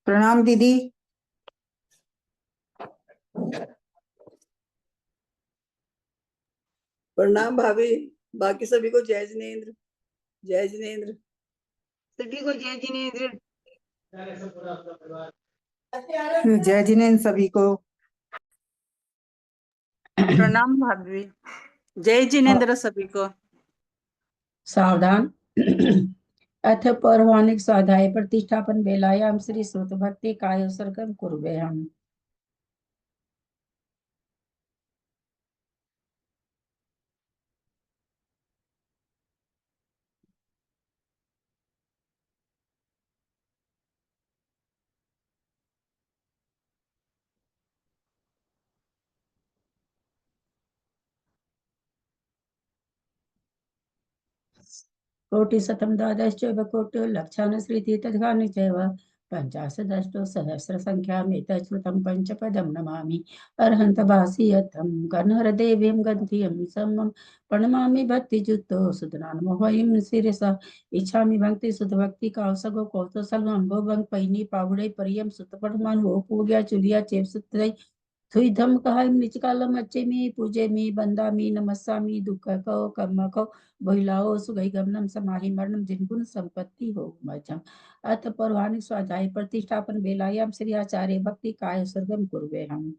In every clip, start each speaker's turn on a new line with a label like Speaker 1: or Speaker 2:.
Speaker 1: प्रणाम दीदी।
Speaker 2: प्रणाम भाभी। बाकी सभी को जय जिनेन्द्र। जय जिनेन्द्र।
Speaker 3: सभी को जय जिनेन्द्र।
Speaker 1: जय जिनेन्द्र सभी को।
Speaker 3: प्रणाम भाभी। जय जिनेन्द्र सभी को।
Speaker 4: सावधान। अथ पौर्वाणिक स्वाध्याय प्रतिष्ठापन बेलायाम श्री श्रुत भक्ति कायोत्सर्गम कुर्वेहम्। कोटिशतं द्वादश्चैव कोटि लक्षान् श्रीति तद्गानि चैव पञ्चाशदष्टो सहस्रसङ्ख्यामेतच्छ्रुतं पञ्चपदं नमामि अर्हन्तभासीयतं कर्णहरदेवीं गन्धियं समं प्रणमामि भक्तियुक्तो सुधनान्मोहयं शिरसा इच्छामि भक्ति सुधभक्ति कावसगो कौतोसलम भो भंग पैनी पावड़े परियम सुतपटमान हो पूग्या चुलिया चेप सुतई थुई धम कहाय निचकालम अच्छे मी पूजे मी बंदा मी नमस्सामी दुख को कम को बहिलाओ सुगई गमनम समाहि मरणम जिनगुण संपत्ति हो मजम। अथ पौर्वाणिक स्वाध्याय प्रतिष्ठापन बेलायाम श्री आचार्य भक्ति काय सर्गम कुर्वे हम।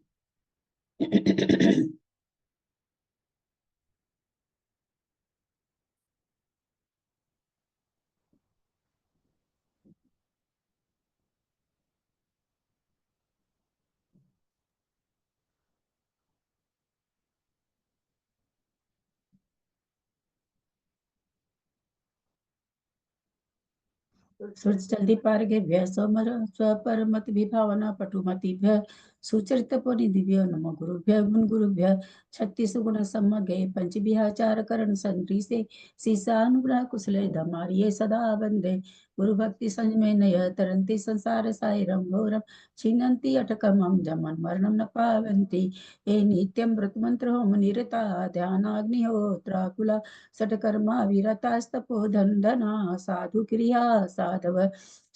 Speaker 4: सुचल्दी पारगे भय सोमर स्वपर मत विभावना पटुमति भय सुचरित पुनि दिव्य नमो गुरुभ्य गुण गुरुभ्य 36 गुण सम्मगे पंच विहाचार करण संग्री से सीसानुग्रह कुशले धमारिये सदा वंदे गुरु भक्ति संजमे नय तरंती संसार साइरम घोरम छिन्नन्ति अटकमं जमन मरणम न पावन्ति हे नित्यं व्रतमंत्र होम निरता ध्यानाग्निहोत्राकुला सटकर्मा विरतास्तपो धना साधु क्रिया साधव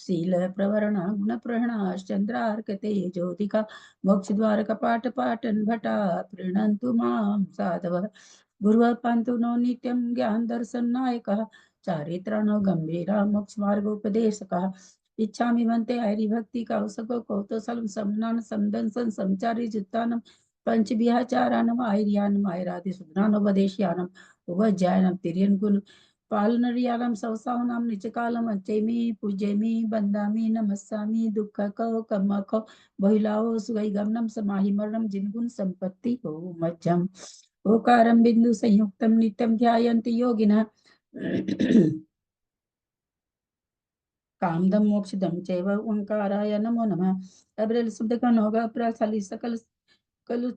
Speaker 4: शील प्रवरण गुण प्रहणाश्चंद्रार्कते ज्योतिका मोक्ष द्वार कपाट पाटन भटा प्रीणन्तु मां साधव गुरुः पान्तु नो नित्यं ज्ञान दर्शन नायकः चारित्रणो गंभीरा मोक्ष मार्गोपदेशकः इच्छामि भन्ते हरिभक्ति कौसको कौतोसलं समनान समदंसन समचारी जुत्तानं पंच विहाचारानं आयर्यानं आयरादि सुधनानोपदेश्यानं उपज्ञानं तिर्यन गुण पालनरियालम सवसावनाम निचकालम अच्छेमी पूजेमी बंदामी नमस्सामी दुख को कम को बहिलाओ सुगई गमनम समाहि मरणम जिनगुण संपत्ति हो मध्यम ओकारम बिंदु संयुक्तम नित्यम ध्यायन्ति योगिनः कामदम मोक्षदम चैव ओंकाराय नमो नमः। अब्रेल शब्द का होगा प्रसाली सकल कल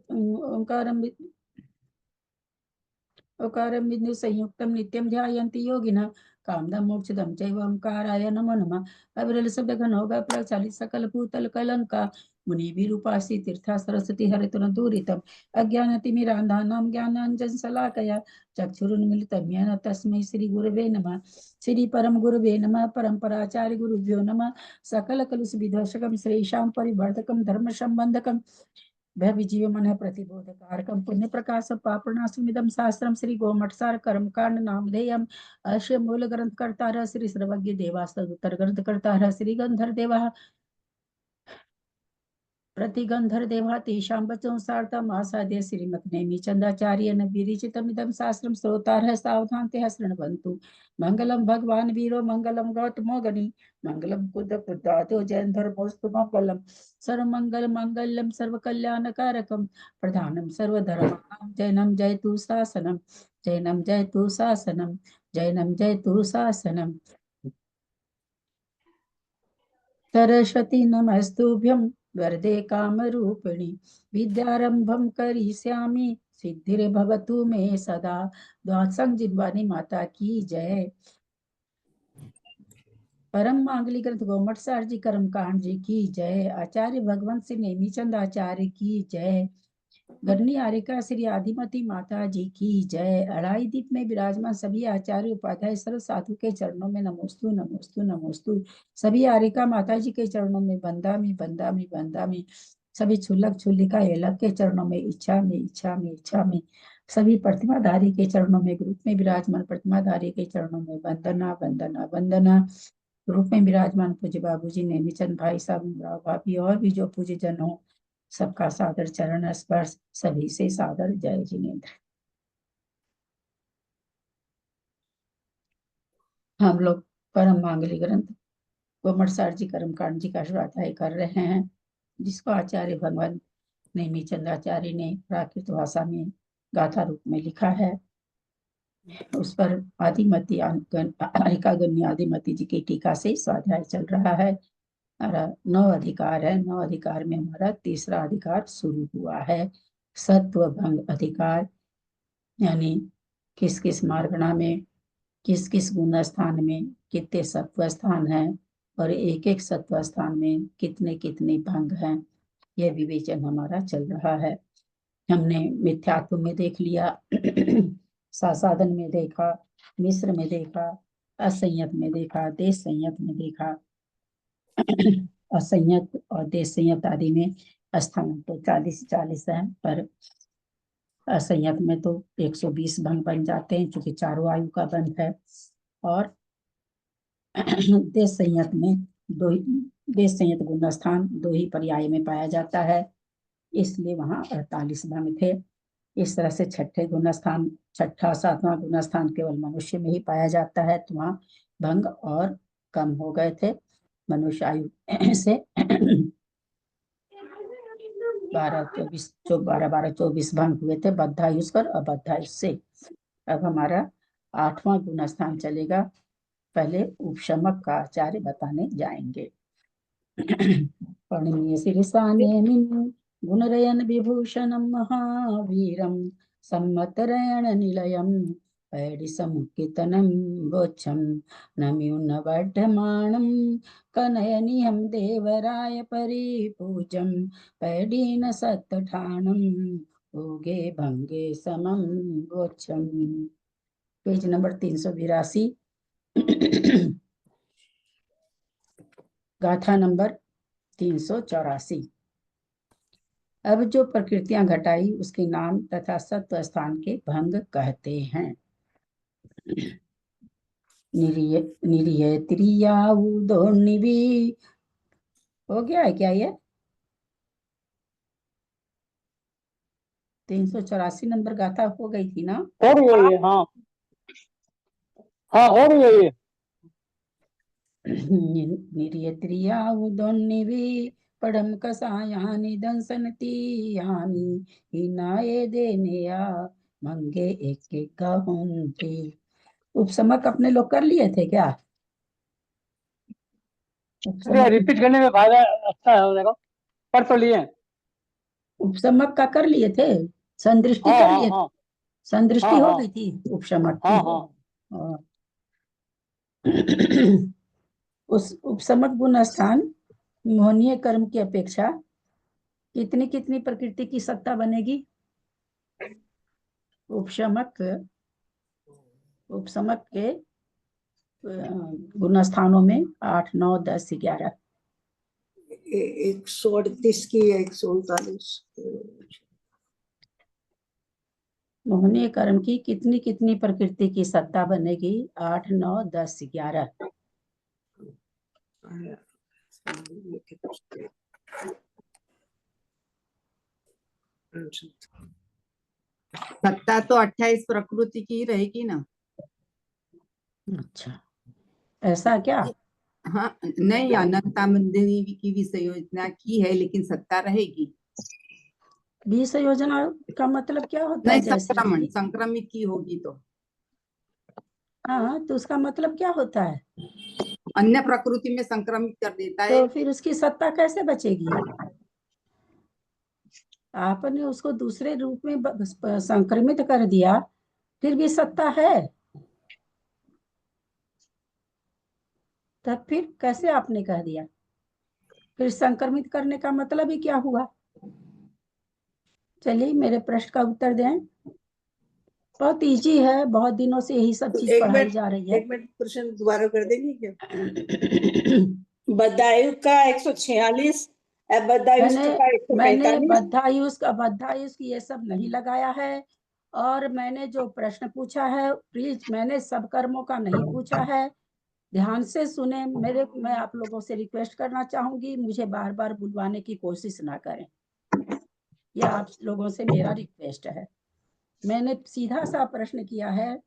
Speaker 4: ओकारं बिंदु संयुक्तम नित्यम ध्यायन्ति योगिनः कामदम मोक्षदम चैव ओंकाराय नमो नमः। अब्रेल शब्द घन होगा प्रचालित सकल भूतल कलंका मुनि विरूपासी तीर्था सरस्वती हरितुन दूरितम अज्ञानतिमिरान्धानां ज्ञानाञ्जन शलाकया चक्षुरुन्मीलितं येन तस्मै श्री गुरवे नमः। श्री परम गुरुवे नमः। परम्पराचार्य गुरुभ्यो नमः। सकल कलुष विध्वंसकं श्रेषां परिवर्धकं धर्म संबंधकं भय विजीव मन प्रतिबोधकारकम पुण्य प्रकाश पापनाशमिदम शास्त्रम श्री गोमठसार कर्मकांड नामधेयम अश्य मूल ग्रंथ कर्ता श्री सर्वज्ञ देवास्त्र उत्तर ग्रंथ कर्ता श्री गंधर देवा प्रतिगंधर देवा तेषां वचों सार्थम आसाद्य श्रीमत् नेमि चंदाचार्य न विरिचितमिदं शास्त्रं श्रोतारः सावधानतया शृण्वन्तु। मंगलम भगवान वीरो मंगलम गौतमो गणि मंगलम कुद कुदातो जैन धर्मोस्तु मंगलम सर्वमंगल मंगलम सर्वकल्याणकारकम प्रधानम सर्वधर्माणां जैनम जयतु शासनम जैनम जयतु शासनम जैनम जयतु शासनम। सरस्वती नमस्तुभ्यं वरदे कामरूपिणि विद्यारंभं करिष्यामि सिद्धिर्भवतु मे सदा। द्वादशं जिह्वानि माता की जय। परम मांगलिक ग्रंथ गोमठसार जी कर्मकांड जी की जय। आचार्य भगवंत श्री नेमिचंद आचार्य की जय। गणनी आरिका श्री आदिमती माता जी की जय। अढ़ाई दीप में विराजमान सभी आचार्य उपाध्याय सर्व साधु के चरणों में नमोस्तु नमोस्तु नमोस्तु। सभी आरिका माता जी के चरणों में बंदामी बंदामी बंदामी। सभी छुलक छुलिका एलक के चरणों में इच्छा में इच्छा में इच्छा में। सभी प्रतिमाधारी के चरणों में, ग्रुप में विराजमान प्रतिमाधारी के चरणों में वंदना वंदना वंदना। ग्रुप में विराजमान पूज्य बाबूजी, नेमीचंद भाई साहब, राव भाभी और भी जो पूज्य जन हो, सबका सादर चरण स्पर्श, सभी से सादर जय जिनेन्द्र। हम लोग परम मांगलिक ग्रंथ कोमटसार जी कर्मकांड जी का स्वाध्याय कर रहे हैं, जिसको आचार्य भगवान नेमीचंद आचार्य ने प्राकृत भाषा में गाथा रूप में लिखा है। उस पर आदिमती आरिकागण्य आदिमती जी की टीका से स्वाध्याय चल रहा है। और 9 अधिकार है। 9 अधिकार में हमारा तीसरा अधिकार शुरू हुआ है, सत्व भंग अधिकार। यानी किस किस मार्गणा में, किस किस गुण स्थान में कितने सत्व स्थान हैं, और एक एक सत्व स्थान में कितने कितने भंग हैं, यह विवेचन हमारा चल रहा है। हमने मिथ्यात्व में देख लिया, सासाधन में देखा, मिश्र में देखा, असंयत में देखा, देश संयत में देखा। असंयत और देश संयत आदि में स्थान तो 40 है, पर असंयत में तो 120 भंग बन जाते हैं, क्योंकि चारों आयु का बंध है। और देश संयत में देश संयत गुण स्थान 2 ही पर्याय में पाया जाता है, इसलिए वहां 48 भंग थे। इस तरह से छठे गुण स्थान, छठा 7वां गुण स्थान केवल मनुष्य में ही पाया जाता है, तो वहां भंग और कम हो गए थे। मनुष्य आयु से 12 भंग हुए थे बद्धायुष कर, अबद्धायुष से। अब हमारा 8वां गुण स्थान चलेगा। पहले उपशमक का आचार्य बताने जाएंगे। पणनीय शिरसाने मिन गुणरयन विभूषणं महावीरं सम्मतरयण निलयं पैडिसमुत्कितनं वोच्छं नम्युन्नवड्ढमाणं कनयनीयं देवराय परिपूजं पैडीन सत्तठाणं भोगे भंगे समं वोच्छं। पेज नंबर 382, गाथा नंबर 384। अब जो प्रकृतियां घटाई उसके नाम तथा सत्व स्थान के भंग कहते हैं। निरिय त्रियाउदोन्निवि, हो गया है क्या ये? 384 नंबर गाथा हो गई थी ना?
Speaker 5: हो रही है ये, हाँ हाँ हो रही है ये।
Speaker 4: निर्यत्रियाउदोन्निवि पडम कसायानि दंसनतीयानि हिनाये देनेया मंगे एक एक गाहुंते। उपसमक अपने लोग कर लिए थे क्या? उपसमक
Speaker 5: रिपीट करने में फायदा अच्छा है, देखो पढ़ तो लिए।
Speaker 4: उपसमक का कर लिए थे, संदृष्टि
Speaker 5: हाँ
Speaker 4: कर
Speaker 5: हाँ
Speaker 4: लिए,
Speaker 5: हाँ
Speaker 4: संदृष्टि
Speaker 5: हाँ
Speaker 4: हो
Speaker 5: हाँ
Speaker 4: गई थी उपशमक की।
Speaker 5: हाँ हाँ।
Speaker 4: और उस उपशमक गुण स्थान मोहनीय कर्म की अपेक्षा कितनी कितनी प्रकृति की सत्ता बनेगी? उपशमक उपशमक के गुण स्थानों में 8, 9, 10, 11।
Speaker 2: 138 की या 139।
Speaker 4: मोहनीय कर्म की कितनी कितनी प्रकृति की सत्ता बनेगी? 8, 9, 10, 11।
Speaker 1: सत्ता तो 28 प्रकृति की ही रहेगी ना।
Speaker 4: अच्छा, ऐसा क्या?
Speaker 1: हाँ, नहीं, अनंता मंदिर की विषय योजना की है, लेकिन सत्ता रहेगी।
Speaker 4: विषय योजना का मतलब क्या होता है?
Speaker 1: नहीं,
Speaker 4: जैसे
Speaker 1: संक्रमण संक्रमित की होगी तो
Speaker 4: हाँ, तो उसका मतलब क्या होता है?
Speaker 1: अन्य प्रकृति में संक्रमित कर देता है।
Speaker 4: तो फिर उसकी सत्ता कैसे बचेगी? आपने उसको दूसरे रूप में संक्रमित कर दिया, फिर भी सत्ता है, तब फिर कैसे आपने कह दिया? फिर संक्रमित करने का मतलब ही क्या हुआ? चलिए मेरे प्रश्न का उत्तर दें। बहुत इजी है, बहुत दिनों से यही सब
Speaker 2: तो
Speaker 4: चीज पढ़ाई जा रही है।
Speaker 2: एक मिनट प्रश्न दोबारा कर देंगे क्या?
Speaker 3: बदायूं का 146, बदायूं का
Speaker 4: मैंने
Speaker 3: 145।
Speaker 4: बद्धायुष्क ये सब नहीं लगाया है। और मैंने जो प्रश्न पूछा है, प्लीज मैंने सब कर्मों का नहीं पूछा है। ध्यान से सुने मैं आप लोगों से रिक्वेस्ट करना चाहूंगी, मुझे बार बार बुलवाने की कोशिश ना करें। यह आप लोगों से मेरा रिक्वेस्ट है। मैंने सीधा सा प्रश्न किया है,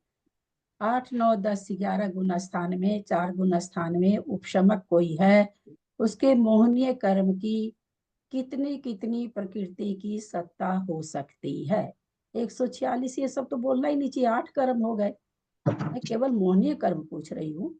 Speaker 4: 8, 9, 10, 11 गुण स्थान में 4 गुण स्थान में उपशमक कोई है, उसके मोहनीय कर्म की कितनी कितनी प्रकृति की सत्ता हो सकती है। 146 ये सब तो बोलना ही नहीं चाहिए, 8 कर्म हो गए। मैं केवल मोहनीय कर्म पूछ रही हूँ।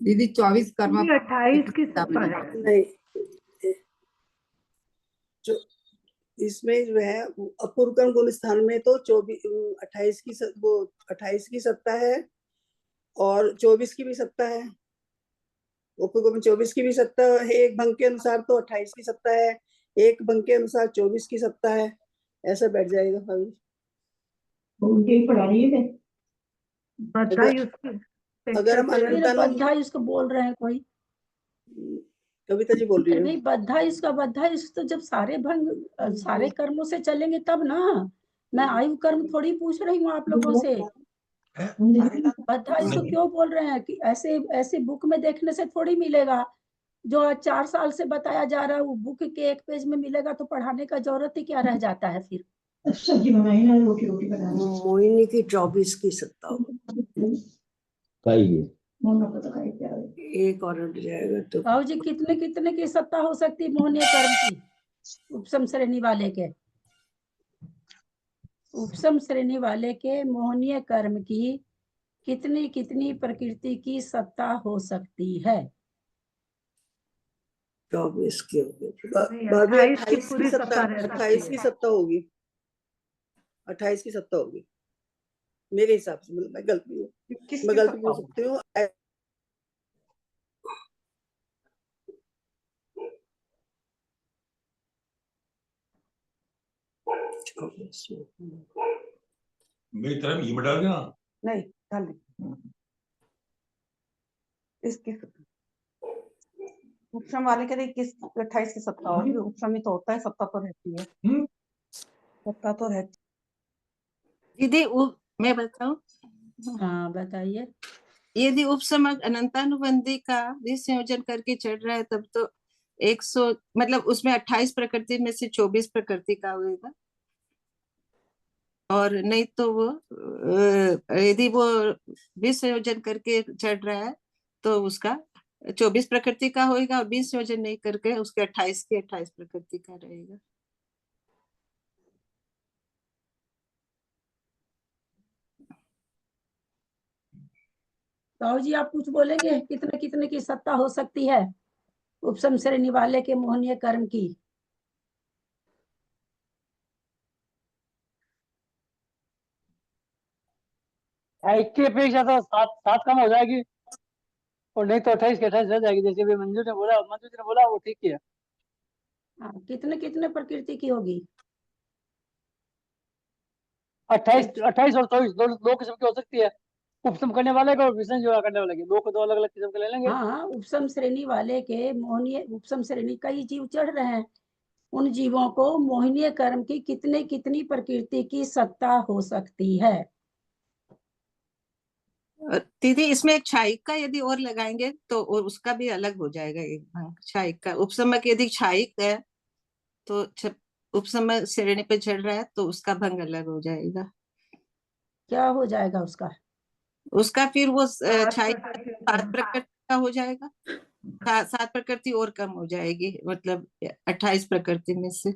Speaker 1: दीदी 24 कर्म
Speaker 3: 28 की सत्ता है।
Speaker 2: नहीं, जो इसमें जो है अपूर्व कर्म गुण स्थान में तो 28 की सत्ता है और 24 की भी सत्ता है। अपूर्व कर्म 24 की भी सत्ता है, एक भंग के अनुसार तो 28 की सत्ता है, एक भंग के अनुसार 24 की सत्ता है। ऐसा बैठ जाएगा भाभी।
Speaker 4: उनके ही पढ़ा रही है।
Speaker 2: अगर हम अनंतानंद
Speaker 4: बद्धायुष्क को बोल रहे हैं कोई।
Speaker 2: कविता जी बोल रही
Speaker 4: अरे
Speaker 2: हूँ।
Speaker 4: भाई बद्धायुष्क तो जब सारे कर्मों से चलेंगे तब ना। मैं आयु कर्म थोड़ी पूछ रही हूँ आप लोगों से। बद्धायुष्क को क्यों बोल रहे हैं कि ऐसे ऐसे बुक में देखने से थोड़ी मिलेगा। जो आज 4 साल से बताया जा रहा है वो बुक के एक पेज में मिलेगा तो पढ़ाने का जरूरत ही क्या रह जाता है फिर।
Speaker 6: सब्जी बनाई ना, रोटी रोटी बनाई।
Speaker 2: मोहिनी की 24 की सत्ता एक और हट जाएगा तो
Speaker 4: बाबू जी कितने कितने की सत्ता हो सकती है मोहनीय कर्म की उपसम श्रेणी वाले के। उपसम श्रेणी वाले के मोहनीय कर्म की कितनी कितनी प्रकृति की सत्ता हो सकती है।
Speaker 2: 24 की होगी, 28 की सत्ता, 28 की सत्ता होगी, 28 की सत्ता होगी मेरे हिसाब से। मतलब मैं गलती बोल सकती हूँ।
Speaker 7: मेरी तरफ ये डाल देना।
Speaker 3: नहीं डाल दे इसके उपशम वाले के 28 की सत्ता होगी। उपशम ही तो होता है, सत्ता तो रहती है। सत्ता तो रहती
Speaker 8: दीदी मैं बताऊं।
Speaker 4: हाँ बताइए।
Speaker 8: यदि उपसमक अनंतानुबंधी का विसंयोजन करके चढ़ रहा है तब तो 100 मतलब उसमें 28 प्रकृति में से 24 प्रकृति का होगा। और नहीं तो वो यदि वो विसंयोजन करके चढ़ रहा है तो उसका 24 प्रकृति का होगा और विसंयोजन नहीं करके उसके 28 की 28 प्रकृति का रहेगा।
Speaker 4: साहू जी आप कुछ बोलेंगे कितने कितने की सत्ता हो सकती है उपसम श्रेणी वाले के मोहनीय कर्म की।
Speaker 5: की अपेक्षा तो 7 कम हो जाएगी और नहीं तो 28 की 28 रह जाएगी। जैसे भी मंजू जी ने बोला वो ठीक ही है।
Speaker 4: कितने कितने प्रकृति की होगी।
Speaker 5: 28 और 24 दो किस्म की हो सकती है। उपसम करने वाले का और विसंयोजन करने वाले की, दो को दो अलग अलग किस्म के ले लेंगे।
Speaker 4: हाँ उपसम श्रेणी वाले के मोहनीय उपसम श्रेणी कई जीव चढ़ रहे हैं, उन जीवों को मोहनीय कर्म की कितने कितनी प्रकृति की सत्ता हो सकती है।
Speaker 8: दीदी इसमें एक क्षायिक का यदि और लगाएंगे तो और उसका भी अलग हो जाएगा। एक क्षायिक का उपसमक यदि क्षायिक है तो उपसमक श्रेणी पे चढ़ रहा है तो उसका भंग अलग हो जाएगा।
Speaker 4: क्या हो जाएगा उसका।
Speaker 8: उसका फिर वो क्षायिक 7 प्रकृति का हो जाएगा। 7 प्रकृति और कम हो जाएगी, मतलब 28 प्रकृति में से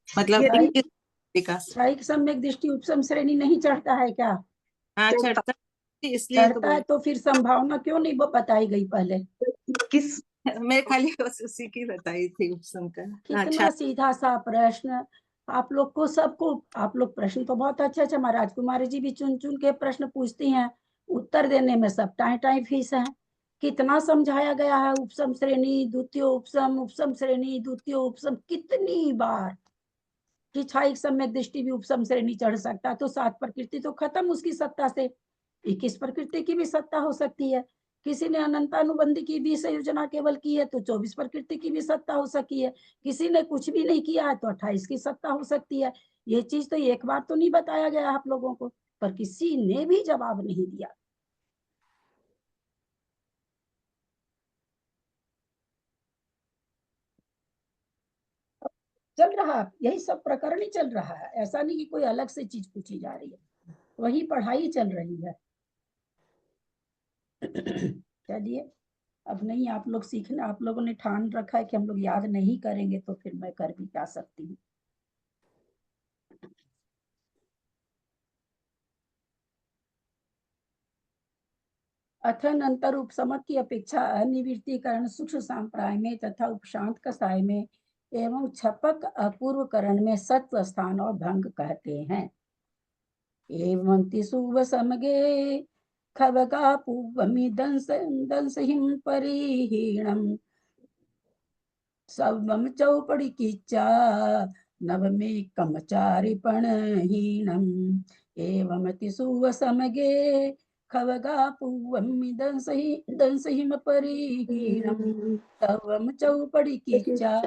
Speaker 8: मतलब
Speaker 4: क्षायिक सम्यक दृष्टि उपसम श्रेणी नहीं चढ़ता है क्या।
Speaker 8: हाँ चढ़ता है, इसलिए
Speaker 4: चढ़ता है तो फिर संभावना क्यों नहीं बताई गई पहले।
Speaker 3: किस
Speaker 8: मैं खाली बस उसी की बताई थी उपसम का।
Speaker 4: कितना
Speaker 8: अच्छा,
Speaker 4: सीधा सा प्रश्न। आप लोग को सबको, आप लोग प्रश्न तो बहुत अच्छे अच्छे, हमारे राजकुमारी जी भी चुन चुन के प्रश्न पूछती हैं, उत्तर देने में सब टाई टाई फीस है। कितना समझाया गया है, उपसम श्रेणी द्वितीय उपसम, उपसम श्रेणी द्वितीय उपसम, कितनी बार कि क्षायिक समय दृष्टि भी उपसम श्रेणी चढ़ सकता है। तो 7 प्रकृति तो खत्म उसकी सत्ता से, 21 प्रकृति की भी सत्ता हो सकती है। किसी ने अनंतानुबंधी की भी संयोजना केवल की है तो 24 प्रकृति की भी सत्ता हो सकी है। किसी ने कुछ भी नहीं किया है तो 28 की सत्ता हो सकती है। ये चीज तो एक बार तो नहीं बताया गया आप लोगों को, पर किसी ने भी जवाब नहीं दिया। चल रहा यही सब प्रकरण ही चल रहा है, ऐसा नहीं कि कोई अलग से चीज पूछी जा रही है, वही पढ़ाई चल रही है। चलिए, अब नहीं, आप लोग सीखना, आप लोगों ने ठान रखा है कि हम लोग याद नहीं करेंगे, तो फिर मैं कर भी क्या सकती हूँ। अथनंतर उपसमक की अपेक्षा अनिवृत्तीकरण सूक्ष्म सांप्राय में तथा उपशांत कसाय में एवं छपक अपूर्वकरण में सत्व स्थान और भंग कहते हैं। एवं तिसुव समगे खवगा पूवमि दंसहिम परिहीणम सवम चौपड़ी कीचा नव में कमचारिपण हीनम एवं तिसुव समगे खवगा पूवमि दंसहिम परिहीणम तवम चौपड़ी कीचा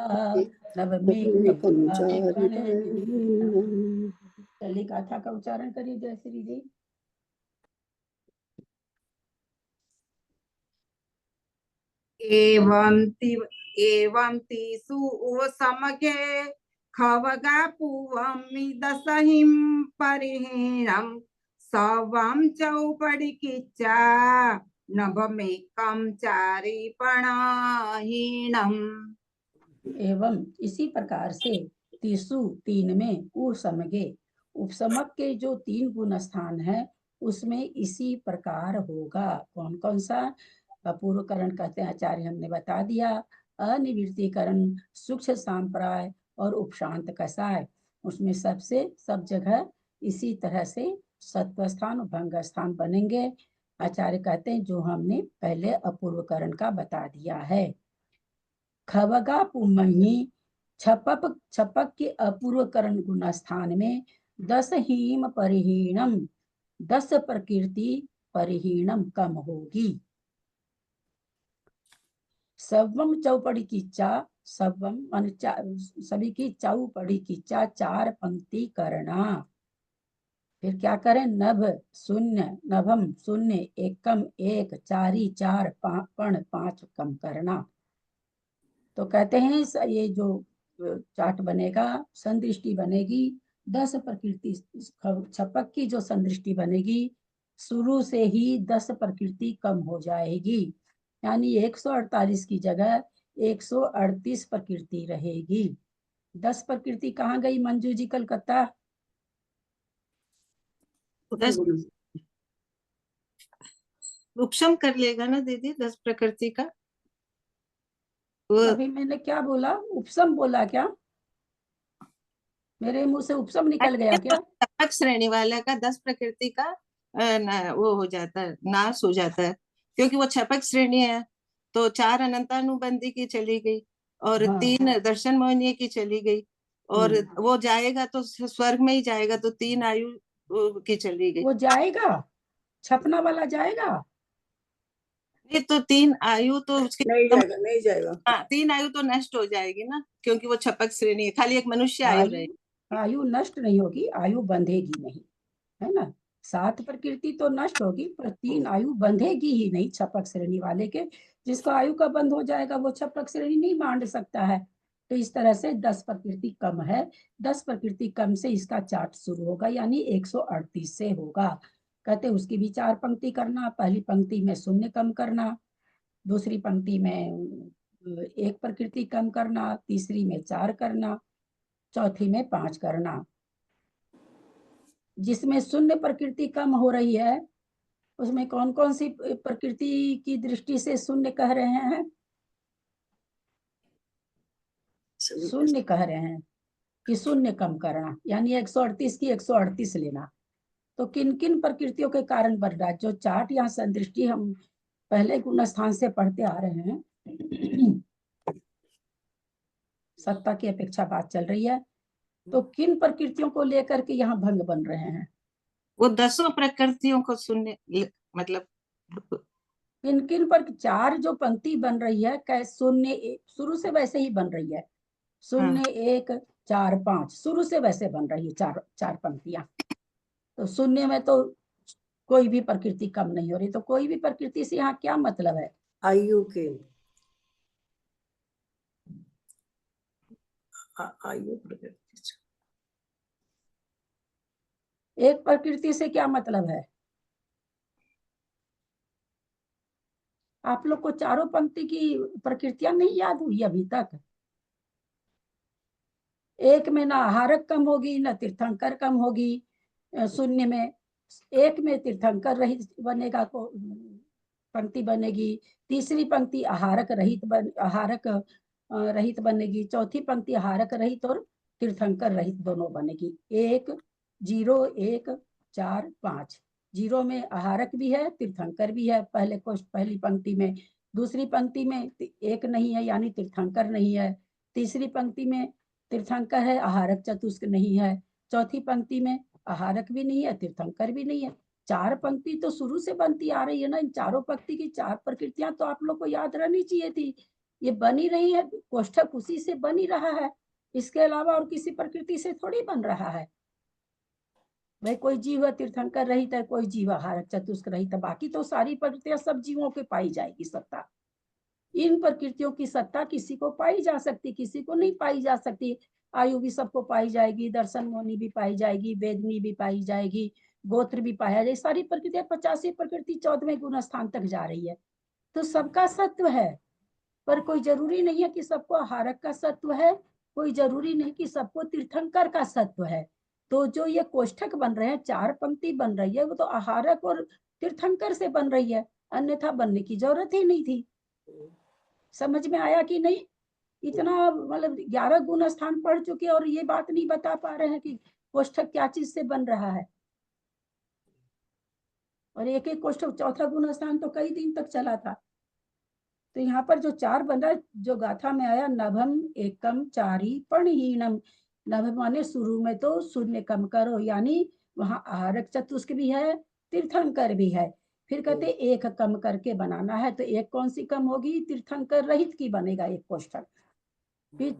Speaker 4: नव में कमचारिपण हीनम। चलिए गाथा का उच्चारण करिए जयश्री जी।
Speaker 1: एवं तिसु समगे खवगा पूवमि दसहिं परिहीणं सवं चौपड़ी किच्चा नभमेकं चारिपणाहीणम्।
Speaker 4: एवं इसी प्रकार से तीसु तीन में समगे उपसमक के जो 3 गुण स्थान है उसमें इसी प्रकार होगा। कौन कौन सा? अपूर्वकरण कहते हैं आचार्य, हमने बता दिया। अनिवृत्तीकरण, सूक्ष्म सांप्राय और उपशांत कसाय, उसमें सबसे सब जगह इसी तरह से सत्व स्थान और भंग स्थान बनेंगे। आचार्य कहते हैं जो हमने पहले अपूर्वकरण का बता दिया है। खवगा पुमही छपक के अपूर्वकरण गुण स्थान में 10 हीम परिहीणम, 10 प्रकृति परिहीणम कम होगी। सवम चौपड़ी की चा, सवम मान सभी की चौपड़ी की चा 4 पंक्ति करना। फिर क्या करें? नभ शून्य, नभम शून्य, एकम एक, चारी 4, पण 5 कम करना। तो कहते हैं ये जो चार्ट बनेगा, संदृष्टि बनेगी 10 प्रकृति, छपक की जो संदृष्टि बनेगी शुरू से ही 10 प्रकृति कम हो जाएगी, यानी 148 की जगह 138 प्रकृति रहेगी। 10 प्रकृति कहाँ गई मंजू जी कलकत्ता?
Speaker 8: 10 उपशम कर लेगा ना दीदी 10 प्रकृति का। वो
Speaker 4: अभी मैंने क्या बोला? उपसम बोला क्या? मेरे मुंह से उपसम निकल गया क्या?
Speaker 8: छपक श्रेणी वाला का 10 प्रकृति का वो हो जाता है, नाश हो जाता है, क्योंकि वो छपक श्रेणी है। तो 4 अनंतानुबंधी की चली गई और
Speaker 4: हाँ।
Speaker 8: 3 दर्शन मोहनीय की चली गई, और वो जाएगा तो स्वर्ग में ही जाएगा, तो 3 आयु की चली गई।
Speaker 4: वो जाएगा, छपना वाला जाएगा?
Speaker 8: ये तो 3 आयु तो उसकी
Speaker 2: नहीं जाएगा, नहीं जाएगा।
Speaker 8: हाँ, 3 आयु तो नष्ट हो जाएगी ना, क्योंकि वो छपक श्रेणी है, खाली एक मनुष्य आयु रहेगी।
Speaker 4: आयु नष्ट नहीं होगी, आयु बंधेगी नहीं, है ना। 7 प्रकृति तो नष्ट होगी पर 3 आयु बंधेगी ही नहीं छपक श्रेणी वाले के। जिसका आयु का बंध हो जाएगा वो छपक श्रेणी नहीं बांध सकता है। तो इस तरह से 10 प्रकृति कम है, 10 प्रकृति कम से इसका चार्ट शुरू होगा, यानी 138 से होगा। कहते उसकी भी 4 पंक्ति करना, पहली पंक्ति में शून्य कम करना, दूसरी पंक्ति में 1 प्रकृति कम करना, तीसरी में 4 करना, चौथी में 5 करना। जिसमें शून्य प्रकृति कम हो रही है उसमें कौन कौन सी प्रकृति की दृष्टि से शून्य कह रहे हैं? शून्य कह रहे हैं कि शून्य कम करना, यानी 138 की 138 लेना। तो किन किन प्रकृतियों के कारण बढ़ रहा है? जो चार्ट यहाँ संदृष्टि हम पहले गुण स्थान से पढ़ते आ रहे हैं, सत्ता की अपेक्षा बात चल रही है, तो किन प्रकृतियों को लेकर के यहाँ भंग बन रहे हैं?
Speaker 8: वो 10 प्रकृतियों को मतलब
Speaker 4: किन किन पर चार जो पंक्ति बन रही है, कैसे शून्य शुरू से वैसे ही बन रही है, 0 1 4 5 शुरू से वैसे बन रही है, चार पंक्तियां। तो शून्य में तो कोई भी प्रकृति कम नहीं हो रही, तो कोई भी प्रकृति से यहाँ क्या मतलब है?
Speaker 2: आयु के आयु प्रकृति से।
Speaker 4: एक प्रकृति से क्या मतलब है? आप लोग को चारों पंक्ति की प्रकृतियां नहीं याद हुई अभी तक? एक में ना आहारक कम होगी ना तीर्थंकर कम होगी, शून्य में एक में तीर्थंकर रहित बनेगा, को पंक्ति बनेगी, तीसरी पंक्ति आहारक रहित बनेगी, चौथी पंक्ति आहारक रहित और तीर्थंकर रहित दोनों बनेगी। 1 0 1 4 5, 0 में आहारक भी है तीर्थंकर भी है पहली पंक्ति में, दूसरी पंक्ति में एक नहीं है यानी तीर्थंकर नहीं है, तीसरी पंक्ति में तीर्थंकर है आहारक चतुष्क नहीं है, चौथी पंक्ति में आहारक भी नहीं है तीर्थंकर भी नहीं है। चार पंक्ति तो शुरू से बनती आ रही है ना, इन चारों पंक्ति की चार प्रकृतियां तो आप लोग को याद रहनी चाहिए थी। ये बनी रही है, कोष्ठक उसी से बन ही रहा है, इसके अलावा और किसी प्रकृति से थोड़ी बन रहा है। भाई कोई जीव तीर्थंकर रहित है, कोई जीव आहारक चतुष्क रहित है, बाकी तो सारी प्रकृतियां सब जीवों के पाई जाएगी सत्ता। इन प्रकृतियों की सत्ता किसी को पाई जा सकती, किसी को नहीं पाई जा सकती। आयु भी सबको पाई जाएगी, दर्शन मोनी भी पाई जाएगी, वेदनी भी पाई जाएगी, गोत्र भी पाया जाएगी, सारी प्रकृतियां 85 प्रकृति 14वें गुण स्थान तक जा रही है। तो सबका सत्व है, पर कोई जरूरी नहीं है कि सबको आहारक का सत्व है, कोई जरूरी नहीं कि सबको तीर्थंकर का सत्व है। तो जो ये कोष्ठक बन रहे हैं, चार पंक्ति बन रही है, वो तो आहारक और तीर्थंकर से बन रही है, अन्यथा बनने की जरूरत ही नहीं थी। समझ में आया कि नहीं? इतना मतलब 11 गुण स्थान पढ़ चुके और ये बात नहीं बता पा रहे हैं कि कोष्ठक क्या चीज से बन रहा है। और एक एक कोष्ठक चौथा गुण स्थान तो कई दिन तक चला था। तो यहाँ पर जो चार बन रहा है, जो गाथा में आया, नभम एकम चारी पर्णहीनम, नभ माने शुरू में तो शून्य कम करो, यानी वहां आहारक चतुष्क भी है तीर्थंकर भी है। फिर कहते एक कम करके बनाना है, तो एक कौन सी कम होगी? तीर्थंकर रहित की बनेगा एक कोष्ठक। फिर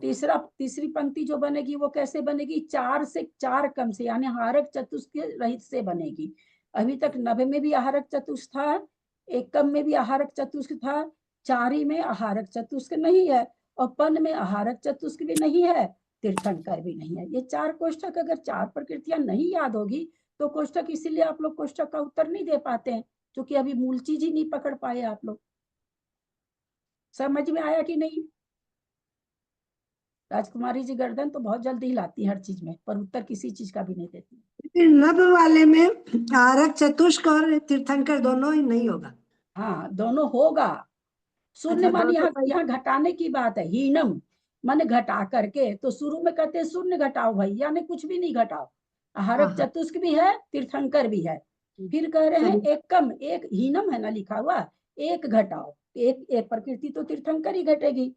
Speaker 4: तीसरी पंक्ति जो बनेगी वो कैसे बनेगी? 4 से 4 कम से, यानी आहारक चतुष्क रहित से बनेगी। अभी तक नभ में भी आहारक चतुष्क था, एकम में भी आहारक चतुष्क था, चारी में आहारक चतुष्क नहीं है, और पन में आहारक चतुष्क भी नहीं है, तीर्थंकर भी नहीं है। ये चार कोष्ठक, अगर चार प्रकृतियां नहीं याद होगी तो कोष्ठक, इसीलिए आप लोग कोष्ठक का उत्तर नहीं दे पाते हैं, क्योंकि अभी मूल चीज ही नहीं पकड़ पाए आप लोग। समझ में आया कि नहीं? राजकुमारी जी गर्दन तो बहुत जल्दी हिलाती है हर चीज में, पर उत्तर किसी चीज का भी नहीं देती।
Speaker 6: नभ वाले में आरक चतुष्क और तीर्थंकर दोनों ही नहीं होगा।
Speaker 4: हाँ, दोनों होगा। शून्य
Speaker 6: अच्छा,
Speaker 4: मान
Speaker 6: दोनों
Speaker 4: यहाँ घटाने की बात है, हीनम माने घटा करके, तो शुरू में कहते हैं शून्य घटाओ भाई, यानी कुछ भी नहीं घटाओ। आहारक चतुष्क भी है तीर्थंकर भी है। फिर कह रहे हैं एक कम, एक हीनम है ना लिखा हुआ, एक घटाओ, एक प्रकृति तो तीर्थंकर ही घटेगी।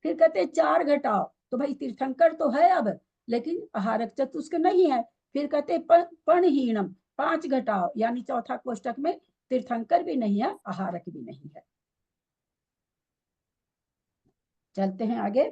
Speaker 4: फिर कहते हैं 4 घटाओ, तो भाई तीर्थंकर तो है अब, लेकिन आहारक चतुष्क नहीं है। फिर कहते पर्णहीनम, 5 घटाओ, यानी चौथा कोष्ठक में तीर्थंकर भी नहीं है आहारक भी नहीं है। चलते हैं आगे।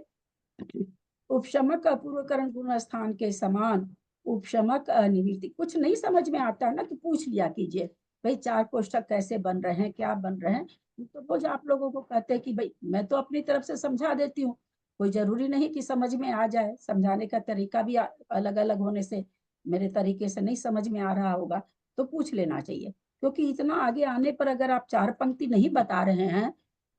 Speaker 4: उपशमक अपूर्वकरण गुण स्थान के समान उपशमक अनिवृत्ति। कुछ नहीं समझ में आता है ना तो पूछ लिया कीजिए, भाई चार कोष्ठक कैसे बन रहे हैं, क्या बन रहे हैं। तो वो आप लोगों को कहते हैं कि भाई मैं तो अपनी तरफ से समझा देती हूँ, कोई जरूरी नहीं कि समझ में आ जाए, समझाने का तरीका भी अलग अलग होने से मेरे तरीके से नहीं समझ में आ रहा होगा तो पूछ लेना चाहिए। क्योंकि इतना आगे आने पर अगर आप चार पंक्ति नहीं बता रहे हैं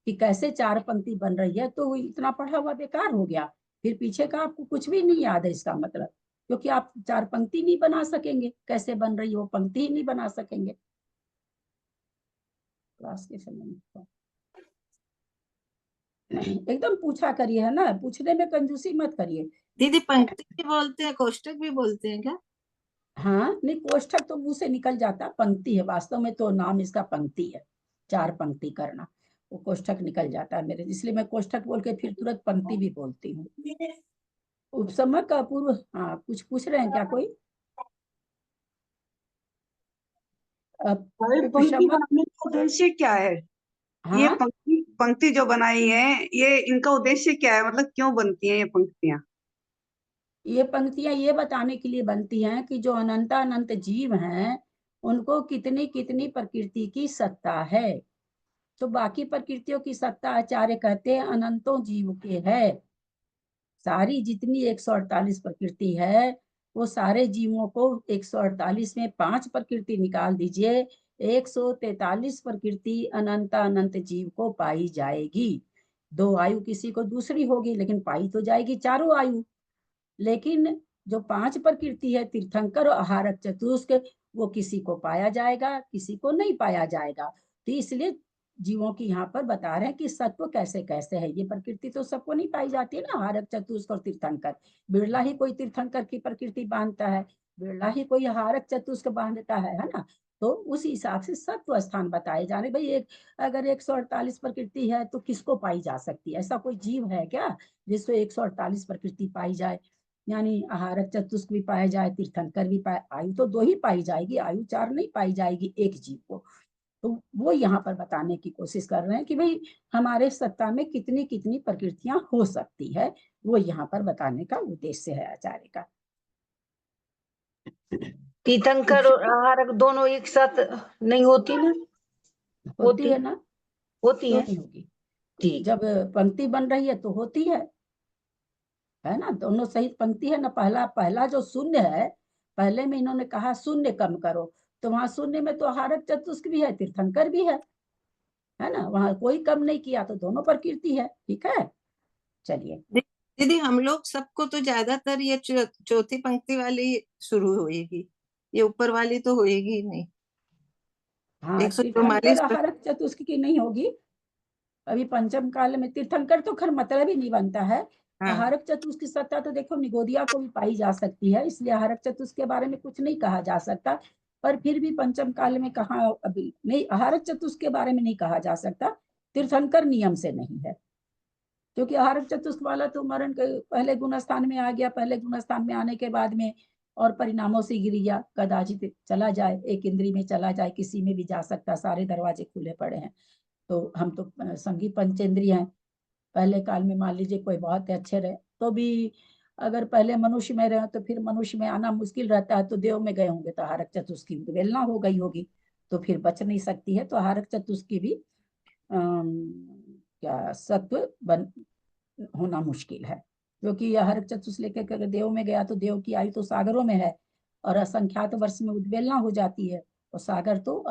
Speaker 4: कि कैसे चार पंक्ति बन रही है, तो इतना पढ़ा हुआ बेकार हो गया, फिर पीछे का आपको कुछ भी नहीं याद है इसका मतलब, क्योंकि आप चार पंक्ति नहीं बना सकेंगे, कैसे बन रही हो पंक्ति ही नहीं बना सकेंगे। क्लास के समय में एकदम पूछा करिए, है ना, पूछने में कंजूसी मत करिए।
Speaker 8: दीदी पंक्ति भी बोलते हैं, कोष्टक भी बोलते हैं क्या?
Speaker 4: हाँ, नहीं, कोष्ठक तो मुंह से निकल जाता, पंक्ति है, वास्तव में तो नाम इसका पंक्ति है, 4 पंक्ति करना, वो कोष्ठक निकल जाता है मेरे, इसलिए मैं कोष्ठक बोल के फिर तुरंत पंक्ति भी बोलती हूँ। उपसमक का पूर्व, हाँ, कुछ पूछ रहे हैं क्या कोई?
Speaker 3: पंक्ति
Speaker 4: उपशमक,
Speaker 3: बनाने का उद्देश्य क्या है? ये
Speaker 4: हाँ,
Speaker 3: पंक्ति जो बनाई है, ये इनका उद्देश्य क्या है? मतलब क्यों बनती है ये पंक्तियां?
Speaker 4: ये पंक्तियां ये बताने के लिए बनती हैं कि जो अनंत अनंत जीव हैं उनको कितनी कितनी प्रकृति की सत्ता है। तो बाकी प्रकृतियों की सत्ता आचार्य कहते हैं अनंतों जीव के है। सारी जितनी 148 प्रकृति है वो सारे जीवों को 148 में 5 प्रकृति निकाल दीजिए, 143 प्रकृति अनंत अनंत जीव को पाई जाएगी। 2 आयु किसी को दूसरी होगी, लेकिन पाई तो जाएगी चारों आयु। लेकिन जो 5 प्रकृति है, तीर्थंकर और आहारक चतुष्क, वो किसी को पाया जाएगा, किसी को नहीं पाया जाएगा। तो इसलिए जीवों की यहाँ पर बता रहे हैं कि सत्व कैसे कैसे है। ये प्रकृति तो सबको नहीं पाई जाती है ना, आहारक चतुष्क और तीर्थंकर। बिरला ही कोई तीर्थंकर की प्रकृति बांधता है, बिरला ही कोई आहारक चतुष्क बांधता है ना। तो उस हिसाब से सत्व स्थान बताए जा रहे। भाई एक अगर 148 प्रकृति है तो किसको पाई जा सकती है? ऐसा कोई जीव है क्या जिसको 148 प्रकृति पाई जाए? यानी आहारक चतुष्क भी पाया जाए, तीर्थंकर भी पाए, आयु तो 2 ही पाई जाएगी, आयु 4 नहीं पाई जाएगी एक जीव को। तो वो यहाँ पर बताने की कोशिश कर रहे हैं कि भाई हमारे सत्ता में कितनी कितनी प्रकृतियां हो सकती है, वो यहाँ पर बताने का उद्देश्य है आचार्य का।
Speaker 6: तीर्थंकर और आहारक दोनों एक साथ नहीं होती ना?
Speaker 4: होती है ना,
Speaker 6: होती
Speaker 4: क्यों
Speaker 6: है।
Speaker 4: नहीं होगी?
Speaker 6: ठीक।
Speaker 4: जब पंक्ति बन रही है तो होती है ना, दोनों सहित पंक्ति है ना। पहला जो शून्य है, पहले में इन्होंने कहा शून्य कम करो, तो वहां शून्य में तो आहारक चतुष्क भी है, तीर्थंकर भी है ना, वहां कोई कम नहीं किया, तो दोनों प्रकृति है। ठीक है, चलिए।
Speaker 8: दीदी हम लोग सबको तो ज्यादातर ये चौथी पंक्ति वाली शुरू होएगी, ये ऊपर वाली तो होएगी ही नहीं।
Speaker 4: हाँ,
Speaker 8: 144
Speaker 4: तीर्थंकर आहारक चतुष्क की नहीं होगी। अभी पंचम काल में तीर्थंकर तो खैर मतलब ही नहीं बनता है।
Speaker 8: हाँ
Speaker 4: आहारक चतुष्क की सत्ता तो देखो निगोदिया को भी पाई जा सकती है, इसलिए आहारक चतुष्क के बारे में कुछ नहीं कहा जा सकता। पर फिर भी पंचम काल में कहा अभी नहीं, आहारक चतुष्क के बारे में नहीं कहा जा सकता, तीर्थंकर नियम से नहीं है। क्योंकि आहारक चतुष्क वाला तो मरण के पहले गुण स्थान में आ गया, पहले गुण स्थान में आने के बाद में और परिणामों से गिर गया, कदाचित चला जाए, एक इंद्री में चला जाए, किसी में भी जा सकता, सारे दरवाजे खुले पड़े हैं। तो हम तो संगी पंचेंद्रिय हैं। पहले काल में मान लीजिए कोई बहुत अच्छे रहे तो भी अगर पहले मनुष्य में रहे तो फिर मनुष्य में आना मुश्किल रहता है, तो देव में गए होंगे तो आहारक चतुष्क की उद्वेलना हो गई होगी, तो फिर बच नहीं सकती है। तो आहारक चतुष्क की भी क्या सत्व बन होना मुश्किल है, क्योंकि आहारक चतुष्क लेकर अगर देव में गया तो देव की आयु तो सागरों में है और असंख्यात वर्ष में उद्वेलना हो जाती है। और सागर तो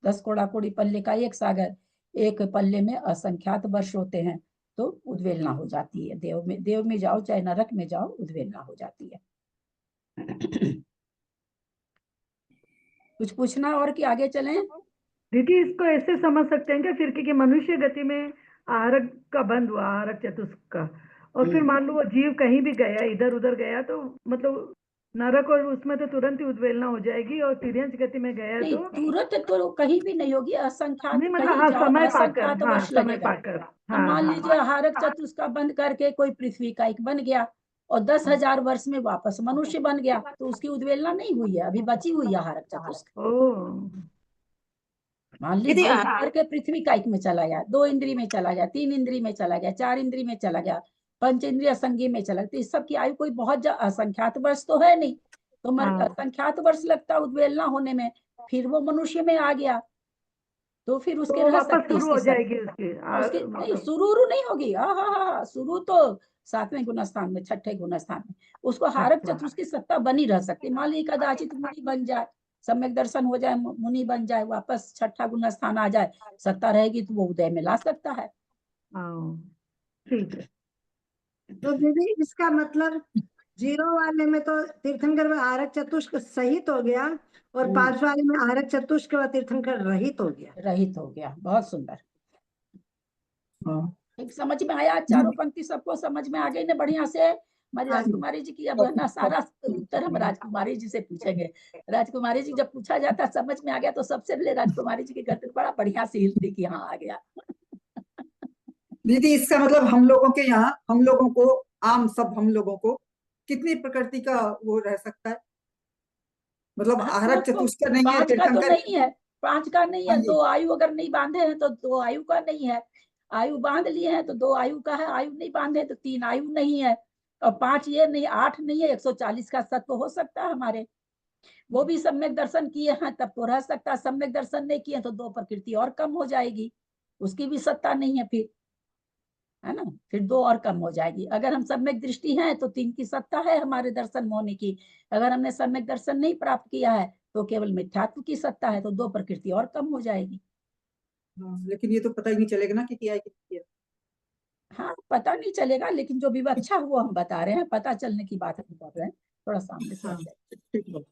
Speaker 4: 10 कोड़ा कोड़ी पल्ले का एक सागर, एक पल्ले में असंख्यात वर्ष होते हैं, तो उद्वेलना हो जाती है। देव में जाओ चाहे नरक में जाओ, उद्वेलना हो जाती है। कुछ पूछना और कि आगे चलें?
Speaker 6: दीदी इसको ऐसे समझ सकते हैं क्या फिर कि मनुष्य गति में आहारक का बंद हुआ, आहारक चतुष्क का, और फिर मान लो वो जीव कहीं भी गया, इधर उधर गया, तो मतलब नरक और उसमें तो तुरंत ही उद्वेलना हो जाएगी, और तिर्यंच गति में गया
Speaker 4: नहीं,
Speaker 6: तो
Speaker 4: तुरंत तो कहीं भी नहीं होगी, असंख्यात
Speaker 6: नहीं, मतलब
Speaker 4: कहीं
Speaker 6: हाँ,
Speaker 4: जाओ
Speaker 6: समय पाकर,
Speaker 4: असंख्यात
Speaker 6: हाँ,
Speaker 4: वर्ष
Speaker 6: समय
Speaker 4: लगेगा।
Speaker 6: पाकर,
Speaker 4: अब
Speaker 6: हाँ,
Speaker 4: मान
Speaker 6: हाँ,
Speaker 4: लीजिए आहारक चतुष्क का बंद करके कोई पृथ्वी का एक बन गया और 10,000 वर्ष में वापस मनुष्य बन गया, तो उसकी उद्वेलना नहीं हुई है, अभी बची हुई है आहारक चतुष्क।
Speaker 6: ओ,
Speaker 4: मान
Speaker 8: दीदी
Speaker 4: लीजिए करके पृथ्वी का एक में चला गया, 2 इंद्री में चला गया, 3 इंद्री में चला गया, 4 इंद्री में चला गया, पंच इंद्रिय संगी में चला गया, तो इस सब की आयु कोई बहुत असंख्यात वर्ष तो है नहीं, तो असंख्यात वर्ष लगता उद्वेलना होने में, फिर वो मनुष्य में आ गया, तो फिर उसके
Speaker 6: तो
Speaker 4: रह
Speaker 6: वापस
Speaker 4: सकती
Speaker 6: शुरू हो
Speaker 4: इसकी
Speaker 6: जाएगी उसकी,
Speaker 4: उसकी नहीं,
Speaker 6: मतलब
Speaker 4: शुरू नहीं होगी। हाँ, शुरू तो 7वें गुण स्थान में, 6ठे गुण स्थान में उसको हारक चतुष्क की सत्ता बनी रह सकती। मान ली कदाचित मुनि बन जाए, सम्यक दर्शन हो जाए, मुनि बन जाए, वापस 6ठा गुण स्थान आ जाए, सत्ता रहेगी तो वो उदय में ला सकता है।
Speaker 6: हाँ, ठीक है। तो दीदी इसका मतलब 0 वाले में तो तीर्थंकर व आहारक चतुष्क सहित हो गया, और 5 वाले में आहारक चतुष्क व तीर्थंकर रहित हो गया।
Speaker 4: रहित हो गया, बहुत सुंदर।
Speaker 1: हाँ
Speaker 4: एक समझ में आया? चारों पंक्ति सबको समझ में आ गई ना बढ़िया से? हमारी
Speaker 1: हाँ जी।
Speaker 4: राजकुमारी जी की अब ना सारा उत्तर हम राजकुमारी जी से पूछेंगे। राजकुमारी जी जब पूछा जाता समझ में आ गया तो सबसे पहले राजकुमारी जी की गर्दन बड़ा बढ़िया से हिलती कि हाँ आ गया।
Speaker 1: दीदी इसका मतलब हम लोगों के यहाँ, हम लोगों को, आम सब हम लोगों को कितनी प्रकृति का वो रह सकता है? मतलब आहरक
Speaker 4: तो
Speaker 1: चतुष्क नहीं है,
Speaker 4: 5 का तो
Speaker 1: तीर्थंकर।
Speaker 4: नहीं है, 5 का नहीं
Speaker 1: हाँ
Speaker 4: है।
Speaker 1: जी।
Speaker 4: 2 आयु अगर नहीं बांधे हैं तो 2 आयु का नहीं है। आयु बांध लिए हैं तो 2 आयु का है। आयु नहीं बांधे तो 3 आयु नहीं है। और 5 ये नहीं, 8 नहीं है। 140 का सत्व हो सकता है हमारे। वो भी सम्यक दर्शन किए हैं तब तो रह सकता है। सम्यक दर्शन नहीं किए तो 2 प्रकृति और कम हो जाएगी, उसकी भी सत्ता नहीं है फिर, है ना? फिर 2 और कम हो जाएगी। अगर हम सम्यक दृष्टि है तो 3 की सत्ता है हमारे दर्शन होने की। अगर हमने सम्यक दर्शन नहीं प्राप्त किया है तो केवल मिथ्यात्व की सत्ता है, तो 2 प्रकृति और कम हो जाएगी।
Speaker 1: हाँ, लेकिन ये तो पता ही नहीं चलेगा ना कि किया है कि नहीं किया।
Speaker 4: हाँ, पता नहीं चलेगा, लेकिन जो विवक्षा है वो हम बता रहे हैं, पता चलने की बात हम कर रहे हैं। थोड़ा सामने से
Speaker 1: हाँ
Speaker 4: हट जाए।
Speaker 1: ठीक है।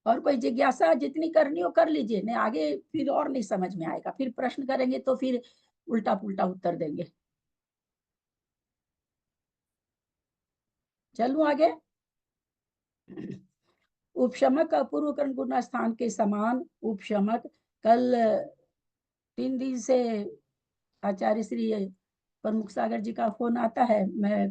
Speaker 4: और कोई जिज्ञासा जितनी करनी हो कर लीजिए, नहीं आगे फिर और नहीं समझ में आएगा, फिर प्रश्न करेंगे तो फिर उल्टा पुल्टा उत्तर देंगे। चलूं आगे। उपशमक अपूर्व कर्ण गुण स्थान के समान उपशमक। कल 3 दिन से आचार्य श्री प्रमुख सागर जी का फोन आता है। मैं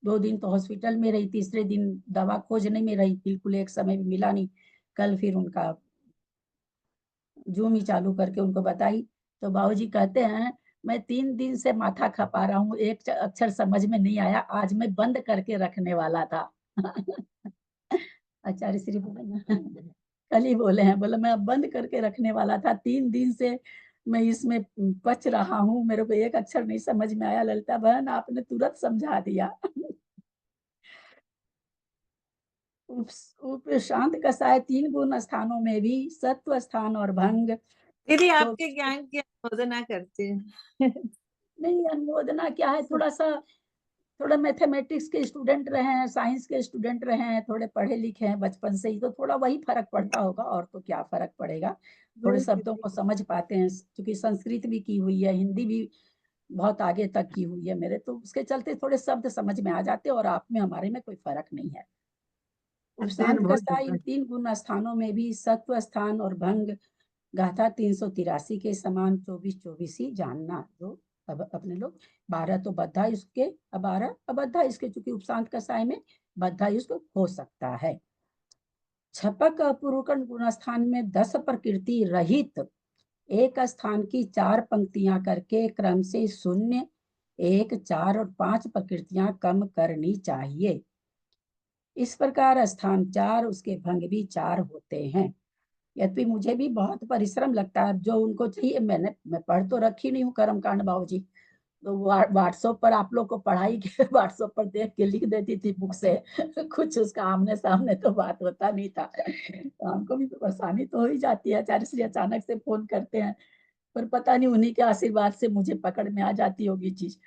Speaker 4: 2 दिन तो हॉस्पिटल में रही, तीसरे दिन दवा खोजने में रही, बिल्कुल एक समय भी मिला नहीं। कल फिर उनका जूम ही चालू करके उनको बताई तो बाबूजी कहते हैं मैं 3 दिन से माथा खपा रहा हूँ, एक अक्षर समझ में नहीं आया, आज मैं बंद करके रखने वाला था। आचार्य श्री बोले ना, कल ही बोले हैं, बोले मैं अब बंद करके रखने वाला था, 3 दिन से मैं इसमें पच रहा हूँ, मेरे को एक अक्षर नहीं समझ में आया। ललिता बहन आपने तुरंत समझा दिया। उप शांत कसाय 3 गुण स्थानों में भी सत्व स्थान और भंग।
Speaker 8: दीदी
Speaker 4: तो
Speaker 8: आपके ज्ञान की अनुमोदना करते हैं।
Speaker 4: नहीं, अनुमोदना क्या है, थोड़ा मैथमेटिक्स के स्टूडेंट रहे हैं, साइंस के स्टूडेंट रहे हैं, थोड़े पढ़े लिखे हैं बचपन से ही, तो थोड़ा वही फर्क पड़ता होगा, और तो क्या फर्क पड़ेगा। थोड़े शब्दों को समझ पाते हैं, क्योंकि संस्कृत भी की हुई है, हिंदी भी बहुत आगे तक की हुई है मेरे, तो उसके चलते थोड़े शब्द समझ में आ जाते हैं, और आप में हमारे में कोई फर्क नहीं है। उपशांत कसाई इन 3 गुण स्थानों में भी सत्व स्थान और भंग गाथा 383 के समान 24 ही जानना। जो अब अपने लोग 12 तो बद्धा इसके, अब 12 अबद्धा इसके, चूंकि उपशांत कसाय में बद्धा इसको हो सकता है। छपक अपूर्वकर्ण गुण स्थान में 10 प्रकृति रहित एक स्थान की 4 पंक्तियां करके क्रम से 0, 1, 4 और 5 प्रकृतियां कम करनी चाहिए। इस प्रकार स्थान 4 उसके भंग भी 4 होते हैं। यद्यपि मुझे भी बहुत परिश्रम लगता है, जो उनको चाहिए मैं पढ़ तो रखी नहीं हूँ कर्म कांड बाबूजी, तो व्हाट्सएप पर आप लोग को पढ़ाई के व्हाट्सएप पर देख के लिख देती थी बुक से। कुछ उसका आमने सामने तो बात होता नहीं था, तो हमको भी तो परेशानी तो हो ही जाती है। आचार्य श्री अचानक से फोन करते हैं, पर पता नहीं उन्हीं के आशीर्वाद से मुझे पकड़ में आ जाती होगी चीज।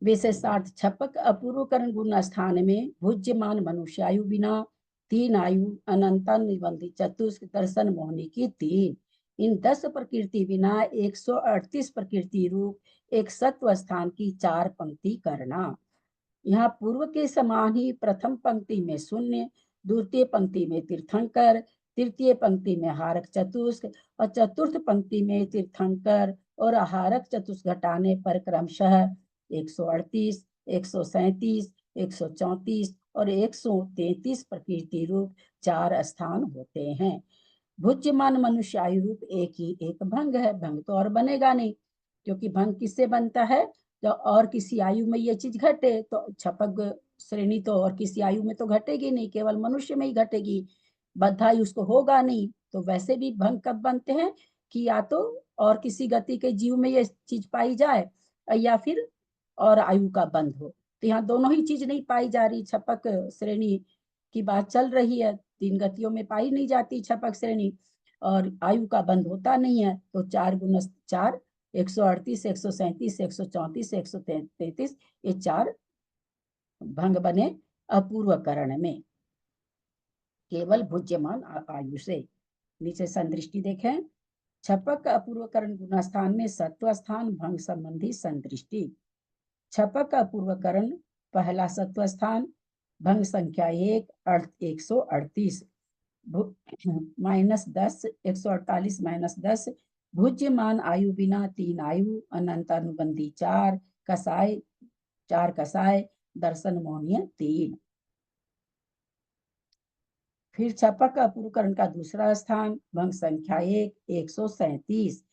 Speaker 4: विशेषार्थ छपक अपूर्व कर्ण गुण स्थान में भुज्यमान मनुष्य आयु बिना 3 आयु अनंता निबंधित चतुष्क दर्शन मोहनी की 3 इन 10 प्रकृति बिना 138 प्रकृति रूप एक सत्व स्थान की 4 पंक्ति करना। यहाँ पूर्व के समान ही प्रथम पंक्ति में 0, द्वितीय पंक्ति में तीर्थंकर, तृतीय पंक्ति में हारक चतुष्क और चतुर्थ पंक्ति में तीर्थंकर और हारक चतुष्क घटाने पर क्रमशः 138, 137, 134 और 133 प्रकृति रूप 4 स्थान होते हैं। भुज्यमान मनुष्य आयु रूप एक भंग है, भंग तो और बनेगा नहीं, क्योंकि भंग किससे बनता है, जब और किसी आयु में ये चीज घटे, तो छपक श्रेणी तो और किसी आयु में तो घटेगी नहीं, केवल मनुष्य में ही घटेगी, बद्धायु उसको होगा नहीं। तो वैसे भी भंग कब बनते हैं कि या तो और किसी गति के जीव में ये चीज पाई जाए, या फिर और आयु का बंध हो। तो यहाँ दोनों ही चीज नहीं पाई जा रही, छपक श्रेणी की बात चल रही है, 3 गतियों में पाई नहीं जाती छपक श्रेणी, और आयु का बंध होता नहीं है। तो 4 गुण 4, 138, 137, 134, 133 ये 4 भंग बने अपूर्व करण में केवल भुज्यमान आयु से। नीचे संदृष्टि देखें। छपक का अपूर्वकरण गुणस्थान में सत्व स्थान भंग संबंधी संदृष्टि। छपक का अपूर्वकरण पहला सत्व स्थान, भंग संख्या 1 अर्थ 138 -10 148 -10 भुज्यमान आयु बिना 3 आयु अनंत अनुबंधी 4 कसाय 4 कसाय दर्शन मौन्य 3। फिर छपक का अपूर्वकरण का दूसरा स्थान भंग संख्या 1 137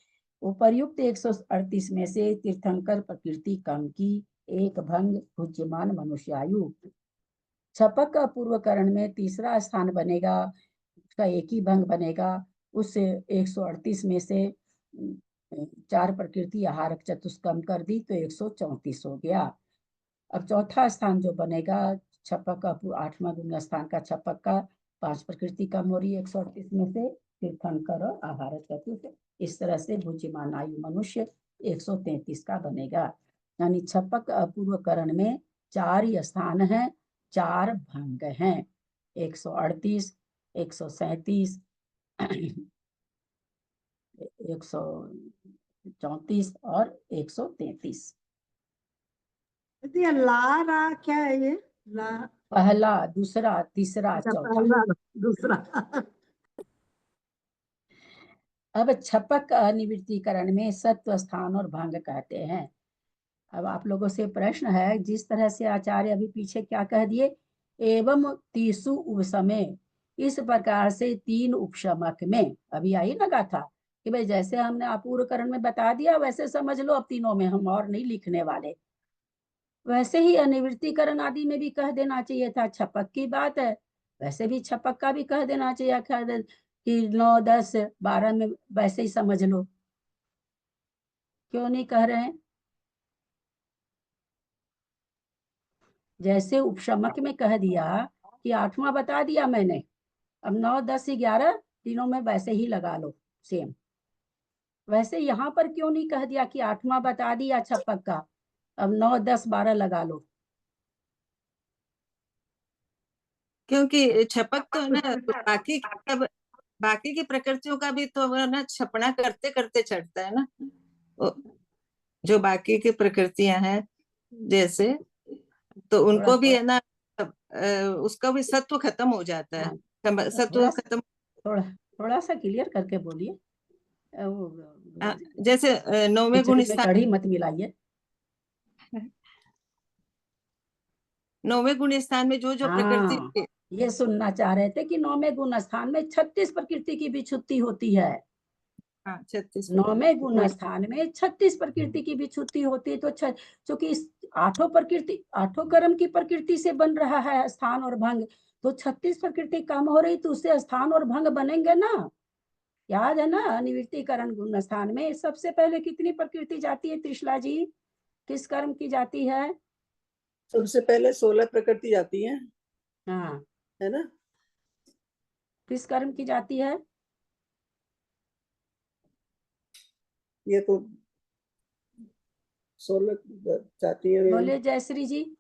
Speaker 4: उपर्युक्त 138 में से तीर्थंकर प्रकृति कम की 1 भंग भुज्यमान मनुष्य आयु। छपक का अपूर्वकरण में तीसरा स्थान बनेगा, उसका 1 ही भंग बनेगा, उससे 138 में से 4 प्रकृति आहारक चतुष्कम कर दी तो 134 हो गया। अब चौथा स्थान जो बनेगा छपक का 8वां गुण स्थान का छपक का 5 प्रकृति कम हो रही है 138 में से तीर्थंकर और आहारक चतुष्क। इस तरह से भुज्यमान आयु मनुष्य 133 का बनेगा। यानी छपक अपूर्वकरण में 4 ही स्थान हैं, 4 भंग हैं, 138 137 134 और 133।
Speaker 6: ये ला रा क्या है ये? ला
Speaker 4: पहला, दूसरा, तीसरा,
Speaker 6: अच्छा,
Speaker 4: चौथा।
Speaker 6: पहला दूसरा।
Speaker 4: अब छपक अनिवृत्तीकरण में सत्व स्थान और भंग कहते हैं। अब आप लोगों से प्रश्न है, जिस तरह से आचार्य अभी पीछे क्या कह दिए, एवं तीसु उपसमय, इस प्रकार से 3 उपशमक में, अभी आई ना गाथा कि भाई जैसे हमने अपूर्वकरण में बता दिया वैसे समझ लो, अब तीनों में हम और नहीं लिखने वाले। वैसे ही अनिवृत्तीकरण आदि में भी कह देना चाहिए था, छपक की बात है, वैसे भी छपक का भी कह देना चाहिए कि 9 10 12 में वैसे ही समझ लो। क्यों नहीं कह रहे हैं? जैसे उपशमक में कह दिया कि 8वां बता दिया मैंने, अब 9 10 11 तीनों में वैसे ही लगा लो सेम। वैसे यहाँ पर क्यों नहीं कह दिया कि 8वां बता दिया छपक का, अब 9 10 12 लगा लो?
Speaker 8: क्योंकि छपक तो ना बाकी की प्रकृतियों का भी तो वो ना छपना करते करते चढ़ता है ना, जो बाकी की प्रकृतियां हैं जैसे, तो उनको भी है ना उसका भी सत्व खत्म हो जाता है। सत्व खत्म
Speaker 4: थोड़ा सा क्लियर करके बोलिए।
Speaker 8: जैसे 9वें गुण स्थान,
Speaker 4: कढ़ी मत मिलाइए।
Speaker 8: 9वें गुण स्थान में जो प्रकृति,
Speaker 4: ये सुनना चाह रहे थे कि 9वें गुण स्थान में 36 प्रकृति की विच्छुत्ति होती है। 9वें गुण स्थान में 36 प्रकृति की विच्छुत्ति होती है। तो चूंकि 8 प्रकृति 8 कर्म की प्रकृति से बन रहा है स्थान और भंग, तो 36 प्रकृति कम हो रही तो उससे स्थान और भंग बनेंगे ना। याद है ना, अनिवृत्तीकरण गुण स्थान में सबसे पहले कितनी प्रकृति जाती है त्रिशला जी? किस कर्म की जाती है?
Speaker 2: सबसे पहले 16 प्रकृति जाती है।
Speaker 4: हाँ,
Speaker 2: है ना?
Speaker 4: किस कर्म की जाती है?
Speaker 2: ये तो 16 जाती है।
Speaker 4: बोले जयश्री जी।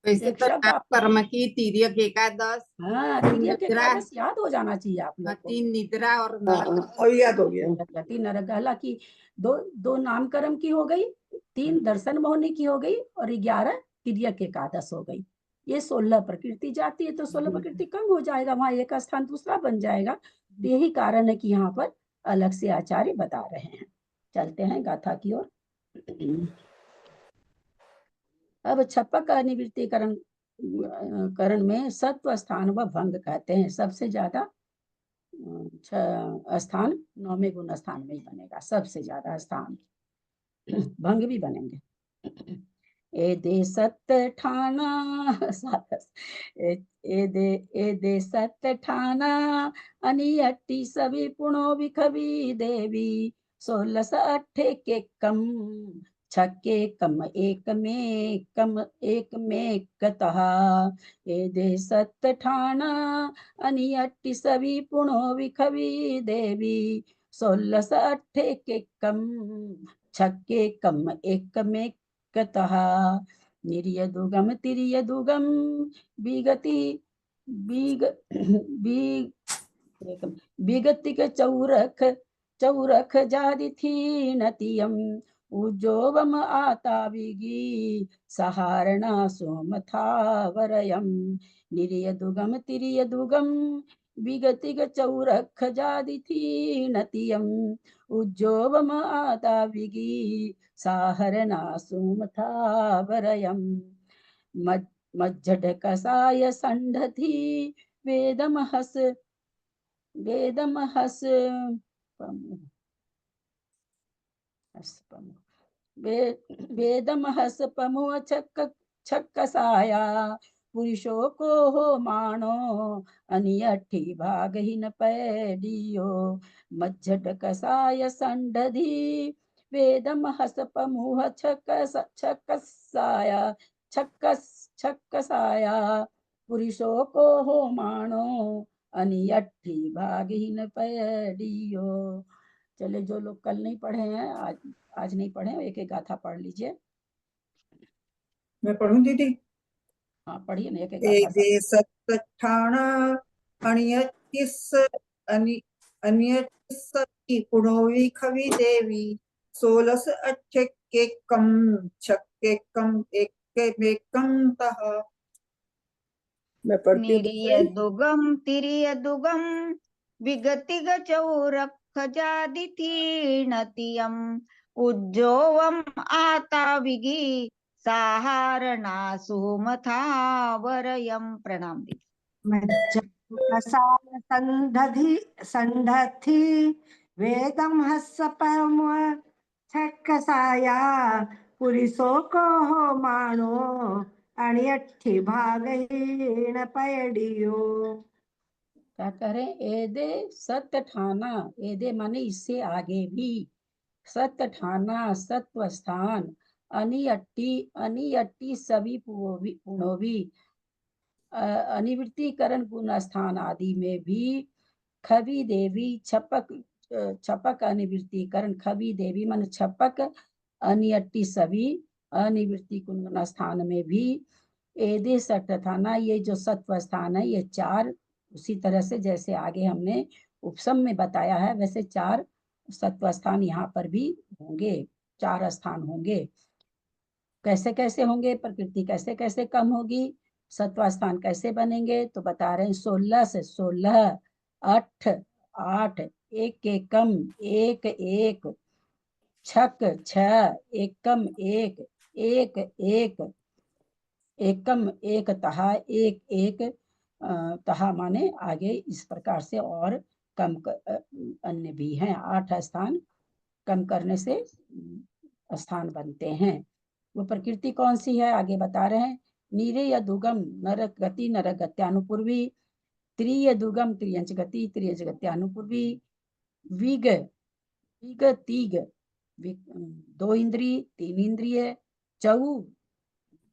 Speaker 9: वैसे तो कर्म की तिर्यक एकादश,
Speaker 4: हाँ, तिर्यक एकादश याद हो जाना चाहिए आप लोग को।
Speaker 9: 3 निद्रा
Speaker 2: और याद हो गया।
Speaker 4: गति नरक की दो नाम कर्म की हो गई, 3 दर्शन मोहनी की हो गई और 11 तिर्यक एकादश हो गई। ये 16 प्रकृति जाती है, तो 16 प्रकृति कम हो जाएगा, वहां एक स्थान दूसरा बन जाएगा। तो यही कारण है कि यहाँ पर अलग से आचार्य बता रहे हैं। चलते हैं गाथा की ओर। अब छपक अनिवृत्तीकरण करण में सत्व स्थान व भंग कहते हैं। सबसे ज्यादा स्थान 9वें गुण स्थान में ही बनेगा, सबसे ज्यादा स्थान। भंग भी बनेंगे। ए दे सत्य ठाना ए दे सत्य ठाना अनियट्टी सभी पुणो विखबी देवी 16 अट्ठे के कम छक्के कम एक में कतहा ए दे सत्य ठाना अनियट्टी सभी पुणो विखबी देवी 16 अट्ठे के कम छक्के कम एक में कतहा निर्य दुगम तिर्य दुगम विगति एकम विगतिक चौरख चौरख जादि थी नतियम उज्जोवम आता विगी सहारणा सोमथावरयम निरिय दुगम तिरिय दुगम विगतिक चौरख जादि थी नतियम उज्जोवम आता विगी साहरणा सोमथावरयम मज्जड कसाय संढथी वेदमहस वेदमहस वेदमहस पमुह छक्कसाया पुरुषों को हो मानो अनियठी भागहीन पैडियो मज्जड कसाय संडधी वेदमहस पमुह छक्कसाया छक्कसाया पुरुषों को हो मानो अनियठी भागहीन पैडियो। चले, जो लोग कल नहीं पढ़े हैं, आज नहीं पढ़े, एक एक गाथा पढ़ लीजिए।
Speaker 1: मैं पढ़ूं दीदी?
Speaker 4: हाँ पढ़िए ना, एक एक
Speaker 1: ए
Speaker 4: गाथा।
Speaker 1: दे सत्ठाणा अनियतिस अनियतिस की पुणोवी खवी देवी 16 अच्छेक्केकम छक्केकम एक्केमेकम तः।
Speaker 2: मैं पढ़ती हूँ
Speaker 9: निरिय दुगम तिरिय दुगम विगतिग चौरख जादि थी नतियम उज्जोवम आता विगी साहारणा सुमथावरयम। प्रणाम दीदी।
Speaker 10: संधि वेदम हस्सपम छक्कसाया पुरुषों को हो मानो अनियठी भागहीन पैडियो।
Speaker 4: क्या करें? एदे सत्य ठाना, एदे माने इससे आगे भी, सत्य ठाना सत्व स्थान, अनियट्टी अनियट्टी सभी पुणोवी अनिवृत्तिकरण गुण स्थान आदि में भी, खबी देवी छपक छपक अनिवृत्तिकरण, खबी देवी मन छपक अनियट्टी सभी अनिवृत्ति गुण स्थान में भी एदे सत्य थाना, ये जो सत्व स्थान है ये चार, उसी तरह से जैसे आगे हमने उपसम में बताया है वैसे चार सत्व स्थान यहाँ पर भी होंगे, चार स्थान होंगे। कैसे कैसे होंगे? प्रकृति कैसे कैसे कम होगी, सत्व स्थान कैसे बनेंगे? तो बता रहे हैं 16 से 16, 8 8, एक एकम एक एक, छक 6, एकम एक एक एक, एकम एक तहा एक एक, तहा माने आगे, इस प्रकार से और कम अन्य भी हैं। 8 स्थान कम करने से स्थान बनते हैं। वो प्रकृति कौन सी है आगे बता रहे हैं। नीरे या दुगम नरक गति नरक गत्यानुपूर्वी, त्रिय दुगम त्रियंच गति त्रियंच गत्यानुपूर्वी, विग विग तीग दो इंद्रिय तीन इंद्रिय, चौ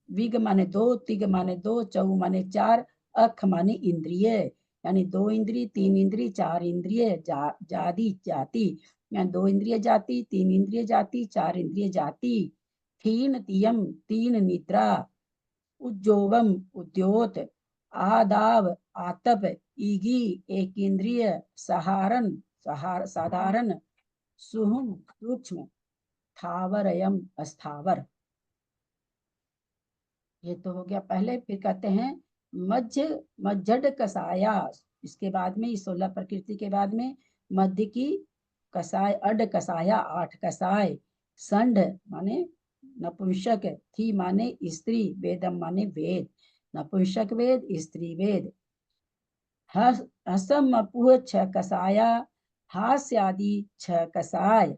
Speaker 4: विग माने दो, तिग माने दो, चौ माने चार, अख माने इंद्रिय, यानी 2 इंद्रिय 3 इंद्रिय 4 इंद्रिय, जाति जाति यानी 2 इंद्रिय जाति 3 इंद्रिय जाति 4 इंद्रिय जाति, थीन तियम 3 निद्रा, उज्जोवम उद्योत, आदाव आतप, ईगी 1 इंद्रिय, सहारन साधारण, सुहुम सूक्ष्म, थावरयम अस्थावर। ये तो हो गया पहले। फिर कहते हैं मज्जड कसाया, इसके बाद में 16 प्रकृति के बाद में मध्य की कसाय, अड कसाया 8 कसाय, संड माने नपुंसक, थी माने स्त्री, वेदम माने वेद, नपुंसक वेद स्त्री वेद, हसम अपुह 6 कसाया, हास्य आदि 6 कसाय,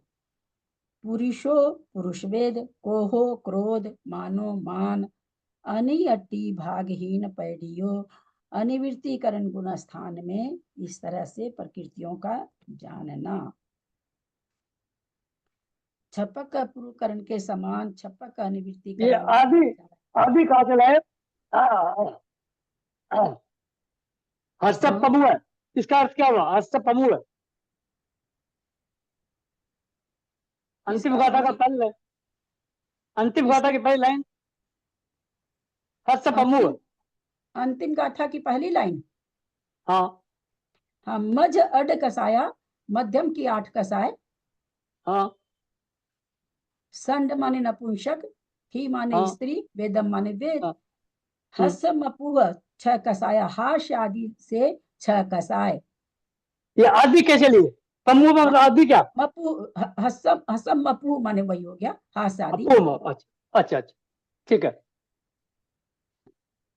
Speaker 4: पुरुषो पुरुष वेद, कोहो क्रोध मानो मान, अनियट्टी भागहीन पैडियो, अनिवृत्तिकरण गुण स्थान में इस तरह से प्रकृतियों का जानना। छपक पूर्वकरण के समान छपक अनिवृत्तिकरण।
Speaker 5: ये आदि आदि कहाँ चला है? हस्तपमु है, इसका अर्थ क्या हुआ? हस्तपमु है अंतिम गाथा का पहले, अंतिम गाथा की पहली लाइन हस्तपमु है।
Speaker 4: अंतिम गाथा की पहली लाइन।
Speaker 5: हाँ
Speaker 4: हाँ, मज अड कसाया, मध्यम की 8 कसाय,
Speaker 5: हाँ
Speaker 4: संड माने नपुंसक, ही माने
Speaker 5: हाँ
Speaker 4: स्त्री, वेदम माने वेद,
Speaker 5: हाँ
Speaker 4: हसम अपुह 6 कसाया, हाश आदि से 6 कसाय।
Speaker 5: ये आदि कैसे लिए? समूह में मतलब आदि क्या?
Speaker 4: मपु हसम हसम मपु माने वही हो गया, हास आदि।
Speaker 5: अपूर्व, अच्छा अच्छा अच्छा, ठीक है।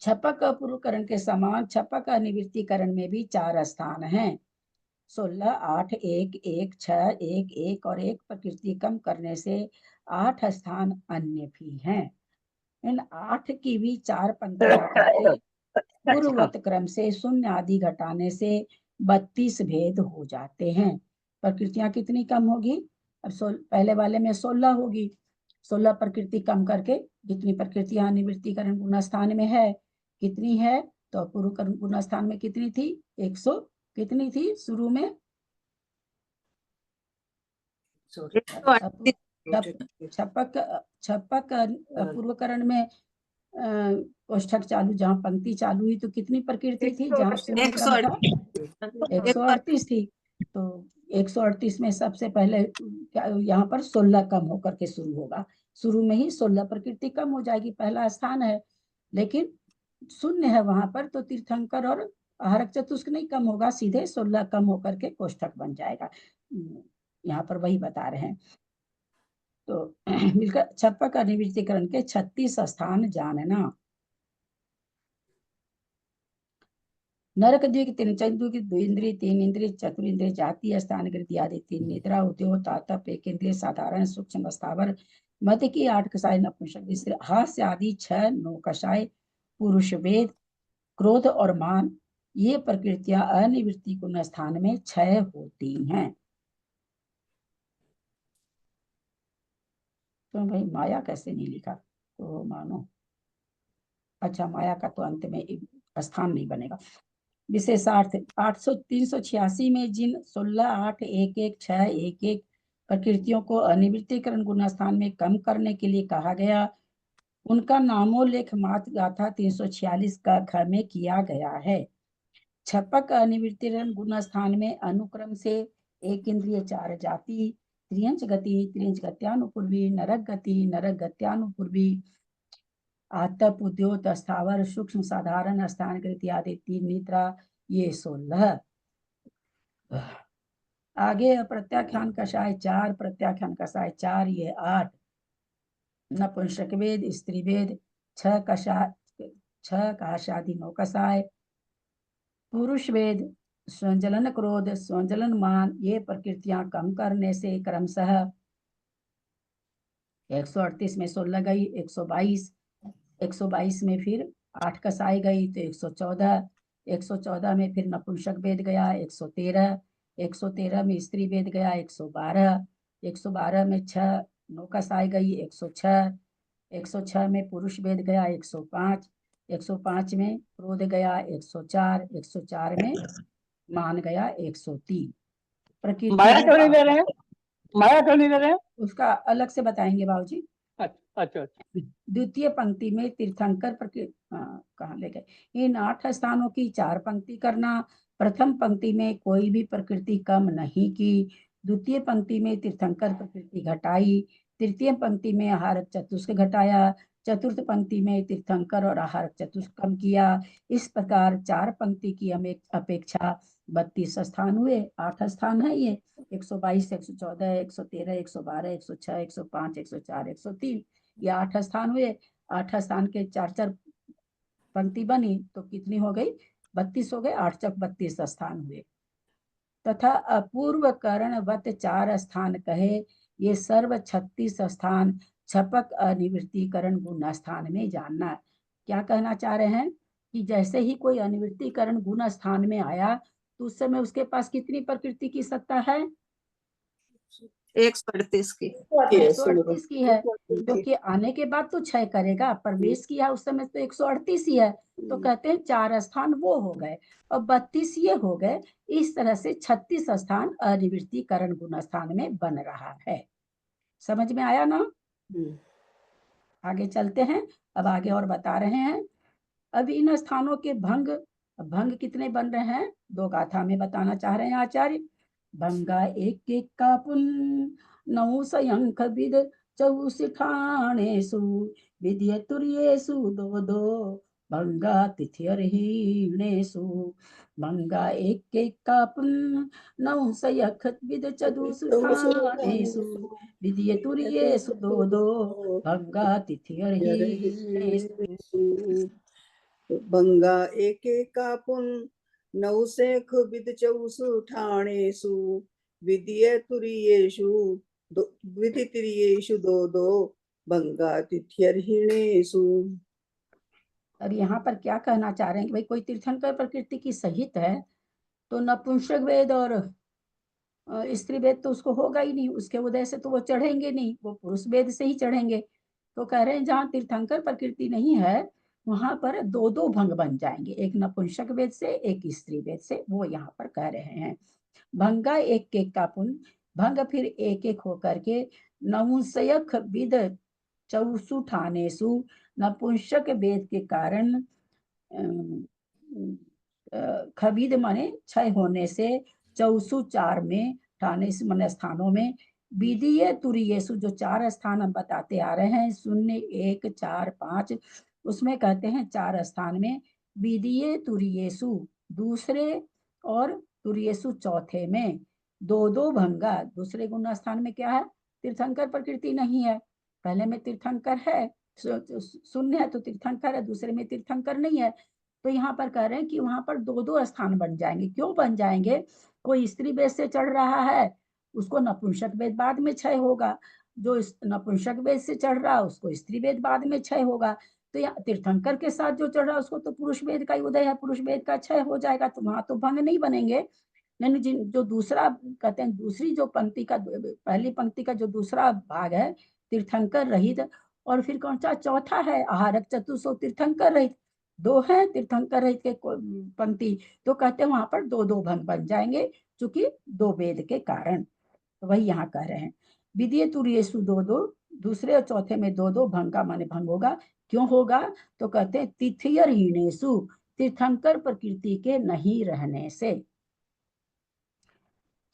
Speaker 4: छपक अपूर्वकरण के समान छपक अनिवृत्तिकरण में भी 4 स्थान हैं। 16, 8, 1, 1, 6, 1, 1 और 1 प्रकृति कम करने से 8 स्थान अन्य भी हैं। इन 8 की भी 4 पंक्तियां करके पूर्ववत क्रम से शून्य आदि घटाने से 32 भेद हो जाते हैं। प्रकृतियां कितनी कम होगी? अब पहले वाले में 16 होगी, 16 प्रकृति कम करके जितनी प्रकृतियां निवृत्तिकरण गुणस्थान में है कितनी है? तो अपूर्व गुणस्थान में कितनी थी? 100 कितनी थी शुरू में? छपक छपक अपूर्वकरण में कोष्ठक चालू, जहाँ पंक्ति चालू हुई तो कितनी प्रकृति थी? जहाँ शून्य कम था 138 थी। तो 138 में सबसे पहले यहाँ पर 16 कम होकर के शुरू होगा। शुरू में ही 16 प्रकृति कम हो जाएगी, पहला स्थान है, लेकिन शून्य है वहां पर, तो तीर्थंकर और आहारक चतुष्क नहीं कम होगा, सीधे 16 कम होकर के कोष्ठक बन जाएगा। यहाँ पर वही बता रहे हैं। तो मिलकर छपक अनिवृत्तिकरण के 36 स्थान जानना। नरक द्विक 3 चंदु की 2 इंद्रिय 3 इंद्रिय चतुरिंद्रिय जाति स्थान कृति आदि 3 निद्रा उद्योग तातप 1 इंद्रिय साधारण सूक्ष्म स्थावर मध्य की 8 कसाय नपुंसक हास्य आदि 6 9 कसाय पुरुष वेद क्रोध और मान, ये प्रकृतियां अनिवृत्ति गुण स्थान में 6 होती हैं। तो भाई माया कैसे नहीं लिखा? तो मानो अच्छा, माया का तो अंत में स्थान नहीं बनेगा। विशेषार्थ 386 में जिन 16, 8, 1, 1, 6, 1, 1 प्रकृतियों को अनिवृत्तिकरण गुणस्थान में कम करने के लिए कहा गया, उनका नामोल्लेख मात्र गाथा 346 का ख में किया गया है। छपक अनिवृत्तिकरण गुणस्थान में अनुक्रम से 1 इंद्रिय 4 जाति, त्रियंच गति, त्रियंच गत्यानुपूर्वी, नरक गति, नरक गत्यानुपूर्वी, आतप उद्योत स्थावर सूक्ष्म साधारण स्थान कृति आदि 3 निद्रा, ये 16। आगे प्रत्याख्यान कषाय 4, प्रत्याख्यान कषाय 4, ये 8। नपुंसक वेद, स्त्री वेद 6 कषाय 6 काशादि 9 कषाय, पुरुष वेद स्वजलन क्रोध स्वजलन मान, ये प्रकृतियां कम करने से क्रमशः 138 में 16 गई, 122 में फिर 8 कसाई गई तो 114 में फिर नपुंसक वेद गया 113 में स्त्री वेद गया 112 में 6 9 कसाई गई 106 में पुरुष वेद गया 105 में क्रोध गया 104 में मान गया 103।
Speaker 5: माया क्यों नहीं ले रहे हैं? माया क्यों नहीं ले रहे हैं?
Speaker 4: उसका अलग से बताएंगे बाबूजी।
Speaker 5: अच्छा।
Speaker 4: द्वितीय पंक्ति में तीर्थंकर कहाँ ले गए? इन 8 स्थानों की 4 पंक्ति करना। प्रथम पंक्ति में कोई भी प्रकृति कम नहीं की, द्वितीय पंक्ति में तीर्थंकर प्रकृति घटाई, तृतीय पंक्ति में आहारक चतुष्क घटाया, चतुर्थ पंक्ति में तीर्थंकर और आहारक चतुष्क कम किया। इस प्रकार 4 पंक्ति की अपेक्षा 32 स्थान हुए। 8 स्थान है ये, 122, 114, 113, 112, 106, 105, 104, 103, ये 8 स्थान हुए। 8 स्थान के 4 पंक्ति बनी तो कितनी हो गई? 32 हो गए। 8 चक 32 स्थान हुए। तथा अपूर्व करणवत 4 स्थान कहे, ये सर्व 36 स्थान छपक अनिवृत्तिकरण गुण स्थान में जानना। क्या कहना चाह रहे हैं कि जैसे ही कोई अनिवृत्तिकरण गुण स्थान में आया तो उस समय उसके पास कितनी प्रकृति की सत्ता है?
Speaker 8: 138 की
Speaker 4: 138 की है, क्योंकि आने के बाद तो 6 करेगा, प्रवेश किया उस समय तो 138 ही है। तो कहते हैं 4 स्थान वो हो गए और 32 ये हो गए। इस तरह से 36 स्थान अनिवृत्तिकरण गुण स्थान में बन रहा है। समझ में आया ना? आगे चलते हैं। अब आगे और बता रहे हैं। अब इन स्थानों के भंग अब भंग कितने बन रहे हैं? 2 गाथा में बताना चाह रहे हैं आचार्य। भंगा एक एक का पुन नौ संख विद चौसिठाणेषु विद्य तुर्येषु दो दो भंगा तिथिर्हीणेषु। भंगा एक एक का पुन नौ संख विद चतुष्ठानेषु विद्य तुर्येषु दो दो भंगा तिथिर्हीणेषु।
Speaker 2: भंगा एक एका पुन नौ सेख विद चौसु ठाणेषु विद्ये तुर्येषु विदितिर्येषु दो दो भंगा तिथ्यर्हिणेषु।
Speaker 4: और यहाँ पर क्या कहना चाह रहे हैं कि भाई कोई तीर्थंकर प्रकृति की सहित है तो नपुंसक वेद और स्त्री वेद तो उसको होगा ही नहीं, उसके उदय से तो वो चढ़ेंगे नहीं, वो पुरुष वेद से ही चढ़ेंगे। तो कह रहे हैं जहाँ तीर्थंकर प्रकृति नहीं है वहां पर 2-2 भंग बन जाएंगे, एक नपुंसक वेद से एक स्त्री वेद से, वो यहाँ पर कह रहे हैं। भंगा एक एक का पुन, भंग फिर एक एक होकर के नपुंसक विद चौसु ठानेसु, नपुंसक वेद के कारण खबीद माने 6 होने से, चौसु 4 में, ठाने माने स्थानों में, विदीय तुरीयेसु जो 4 स्थान हम बताते आ रहे हैं 0 1 4 5, उसमें कहते हैं 4 स्थान में विदीय तुरीयेसु दूसरे और तुरीयेसु चौथे में 2-2 भंगा। दूसरे गुण स्थान में क्या है? तीर्थंकर प्रकृति नहीं है, पहले में तीर्थंकर है, 0 है तो तीर्थंकर है, दूसरे में तीर्थंकर नहीं है। तो यहाँ पर कह रहे हैं कि वहां पर 2-2 स्थान बन जाएंगे। क्यों बन जाएंगे? कोई स्त्री वेद से चढ़ रहा है उसको नपुंसक वेद बाद में 6 होगा, जो नपुंसक वेद से चढ़ रहा है उसको स्त्री वेद बाद में 6 होगा। तो यहाँ तीर्थंकर के साथ जो चढ़ रहा है उसको तो पुरुष वेद का ही उदय है, पुरुष वेद का 6 हो जाएगा, तो वहां तो भंग नहीं बनेंगे। नहीं, जिन जो दूसरा कहते हैं, दूसरी जो पंक्ति का, पहली पंक्ति का जो दूसरा भाग है तीर्थंकर रहित, और फिर कौन सा चौथा है आहारक चतुसो तीर्थंकर रहित, 2 है तीर्थंकर रहित के पंक्ति, तो कहते हैं वहां पर 2-2 भंग बन जाएंगे चूंकि 2 वेद के कारण। तो वही यहाँ कह रहे हैं विद्ये तुर्येषु 2-2, दूसरे और चौथे में 2-2 भंग का माने भंग होगा। क्यों होगा? तो कहते हैं तिथिर्हीणेषु, तीर्थंकर प्रकृति के नहीं रहने से।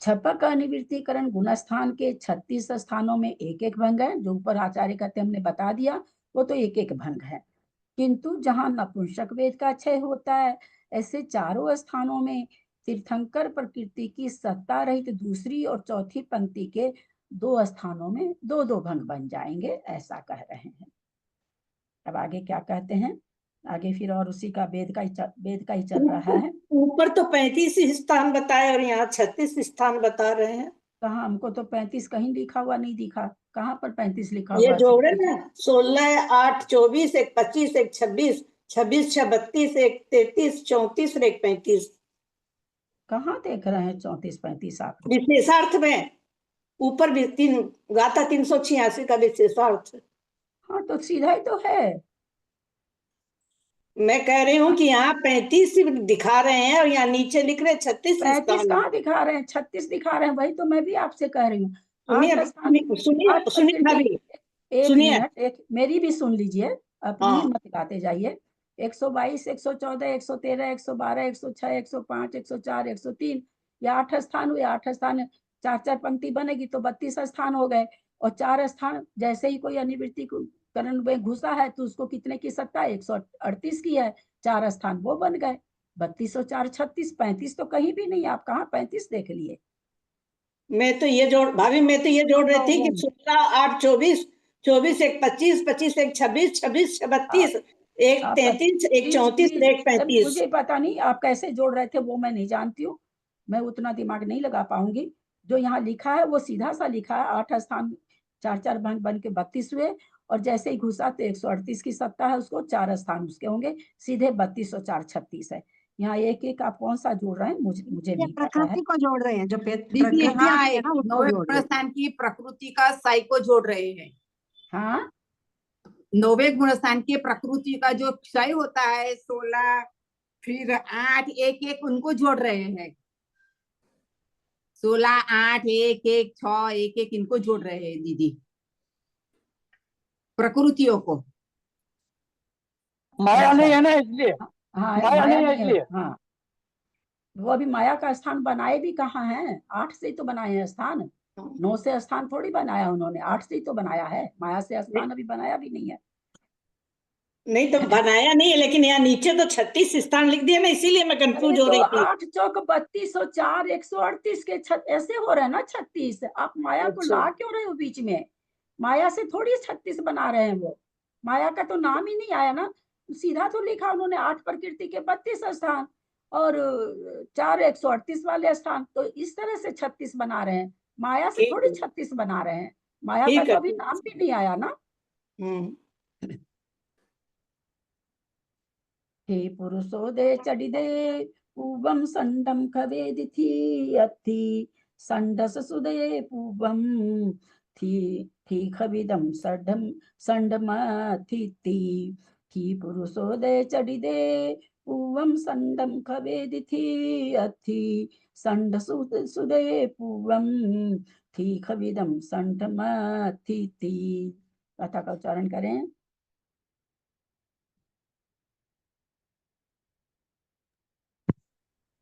Speaker 4: छपक अनिवृत्तिकरण गुणस्थान के 36 स्थानों में 1-1 भंग है, जो ऊपर आचार्य कहते हमने बता दिया, वो तो 1-1 भंग है। किंतु जहां नपुंसक वेद का 6 होता है, ऐसे चारों स्थानों में तीर्थंकर प्रकृति की सत्ता रहित दूसरी और चौथी पंक्ति के 2 स्थानों में 2-2 भंग बन जाएंगे, ऐसा कह रहे हैं। अब आगे क्या कहते हैं? आगे फिर और उसी का वेद का ही चल रहा है।
Speaker 9: ऊपर तो 35 स्थान बताए और यहाँ 36 स्थान बता रहे हैं।
Speaker 4: कहाँ? हमको तो 35 कहीं लिखा हुआ नहीं दिखा। कहाँ पर 35 लिखा हुआ?
Speaker 9: ये जोड़े ना 16, 8, 24, 1, 25, 1, 26, 26, 6, 32, 1, 33, 34, 1, 35।
Speaker 4: कहाँ देख रहे हैं 34, 35 आप?
Speaker 9: विशेषार्थ में ऊपर भी 3 गाथा 386 का विशेषार्थ।
Speaker 4: हाँ तो सीधा ही तो है।
Speaker 9: मैं कह रही हूँ कि यहाँ 35 दिखा रहे हैं और यहाँ नीचे लिख रहे 36।
Speaker 4: 35 कहाँ दिखा रहे हैं? 36 दिखा रहे हैं। वही तो मैं भी आपसे कह रही हूँ। एक मेरी भी सुन लीजिए, अपनी मत गाते जाइए। 122, 114, 113, 112, 106, 105, 104, 103, या 8 स्थान हुए। 8 स्थान 4-4 पंक्ति बनेगी तो 32 स्थान हो गए। और 4 स्थान जैसे ही कोई अनिवृत्ति करण में घुसा है तो उसको कितने की सत्ता? 138 की है। 4 स्थान वो बन गए, 32 और 4 36, 35 तो कहीं भी नहीं। आप कहाँ 35 देख लिए?
Speaker 9: मैं तो ये जोड़ भाभी, मैं तो ये जोड़ रही थी कि 16, 8, 24, 24, 1, 25, 25, 1, 26, 26, 32, 1, 33, 1, 34, 1, 35।
Speaker 4: मुझे पता नहीं आप कैसे जोड़ रहे थे, वो मैं नहीं जानती हूँ, मैं उतना दिमाग नहीं लगा पाऊंगी। जो यहाँ लिखा है वो सीधा सा लिखा है। 8 स्थान 4-4 भंग बन के 32 हुए, और जैसे ही घुसा तो 138 की सत्ता है उसको, 4 स्थान उसके होंगे, सीधे 32 और 4 36 है। यहाँ 1-1 आप कौन सा जोड़ रहे हैं? मुझे नहीं पता है।
Speaker 10: प्रकृति को जोड़ रहे हैं, जो
Speaker 9: दीदी हाँ, 9वें स्थान की प्रकृति का साई को जोड़ रहे हैं।
Speaker 4: हाँ,
Speaker 9: 9वें गुण स्थान की प्रकृति का जो क्षय होता है 16, फिर 8, 1, 1 उनको जोड़ रहे हैं। 16, 8, 1, 1, 6, 1, 1 इनको जोड़ रहे हैं दीदी, प्रकृतियों को।
Speaker 5: माया नहीं है ना इसलिए।
Speaker 4: हाँ
Speaker 5: माया
Speaker 4: माया
Speaker 5: नहीं है
Speaker 4: नहीं है,
Speaker 5: इसलिए।
Speaker 4: हाँ वो अभी माया का स्थान बनाए भी कहाँ है, 8 से ही तो बनाए हैं स्थान, 9 से स्थान थोड़ी बनाया उन्होंने, 8 से ही तो बनाया है, माया से स्थान अभी बनाया भी नहीं है।
Speaker 9: नहीं तो बनाया नहीं है, लेकिन यहाँ नीचे तो 36 स्थान लिख दिया ना, इसीलिए मैं
Speaker 4: अरे
Speaker 9: कंफ्यूज हो
Speaker 4: तो
Speaker 9: रही थी।
Speaker 4: 8 चौक 32 और 4 138 के ऐसे हो रहे हैं ना 36, आप माया को
Speaker 9: अच्छा।
Speaker 4: ला क्यों रहे हो बीच में? माया से थोड़ी 36 बना रहे हैं वो, माया का तो नाम ही नहीं आया ना, सीधा तो लिखा उन्होंने 8 प्रकृति के 32 स्थान और 4 138 वाले स्थान, तो इस तरह से 36 बना रहे हैं, माया से
Speaker 9: ठीक
Speaker 4: थोड़ी
Speaker 9: है,
Speaker 4: 36 बना रहे हैं, माया का
Speaker 9: ठीक
Speaker 4: तो
Speaker 9: है,
Speaker 4: अभी नाम भी नहीं आया ना। हे पुरुषोदे चडिदे पूवम संडम खवेदिथि अथि संडस सुदये पूवम थी खविदम सडम संडमथिति थी पुरुषोदे चडिदे पूवम संडम खवेदिथि अथि संड सुदये पूवम थी खविदम संडमथिति। कथा का उच्चारण करें।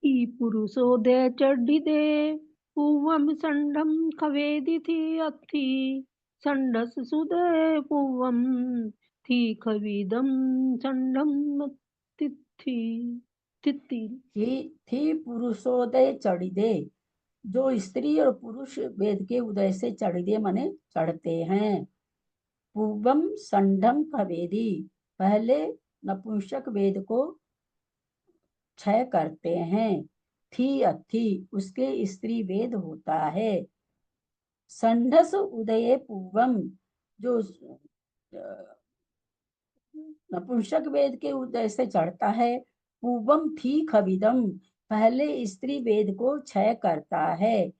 Speaker 11: ಈ ಪುರುಷೋದಯ ಚಡ್ಡಿದೆ ಪೂವಂ ಸಂಡಂ ಖವೇದಿಥಿ ಅತ್ಥಿ ಸಂಡಸ್ ಸುದೆ ಪೂವಂ ಥಿ ಖವಿದಂ ಸಂಡಂ ತಿಥಿ तिथि
Speaker 4: थी पुरुषोदय चढ़िदे, जो स्त्री और पुरुष वेद के उदय से चढ़िदे मने चढ़ते हैं। पूर्वम संडम खवेदी, पहले नपुंसक वेद को क्षय करते हैं। थी अथी, उसके स्त्री वेद होता है। संडस उदय पूर्वम, जो नपुंसक वेद के उदय से चढ़ता है। पूर्वम थी खविदम, पहले स्त्री वेद को क्षय करता है।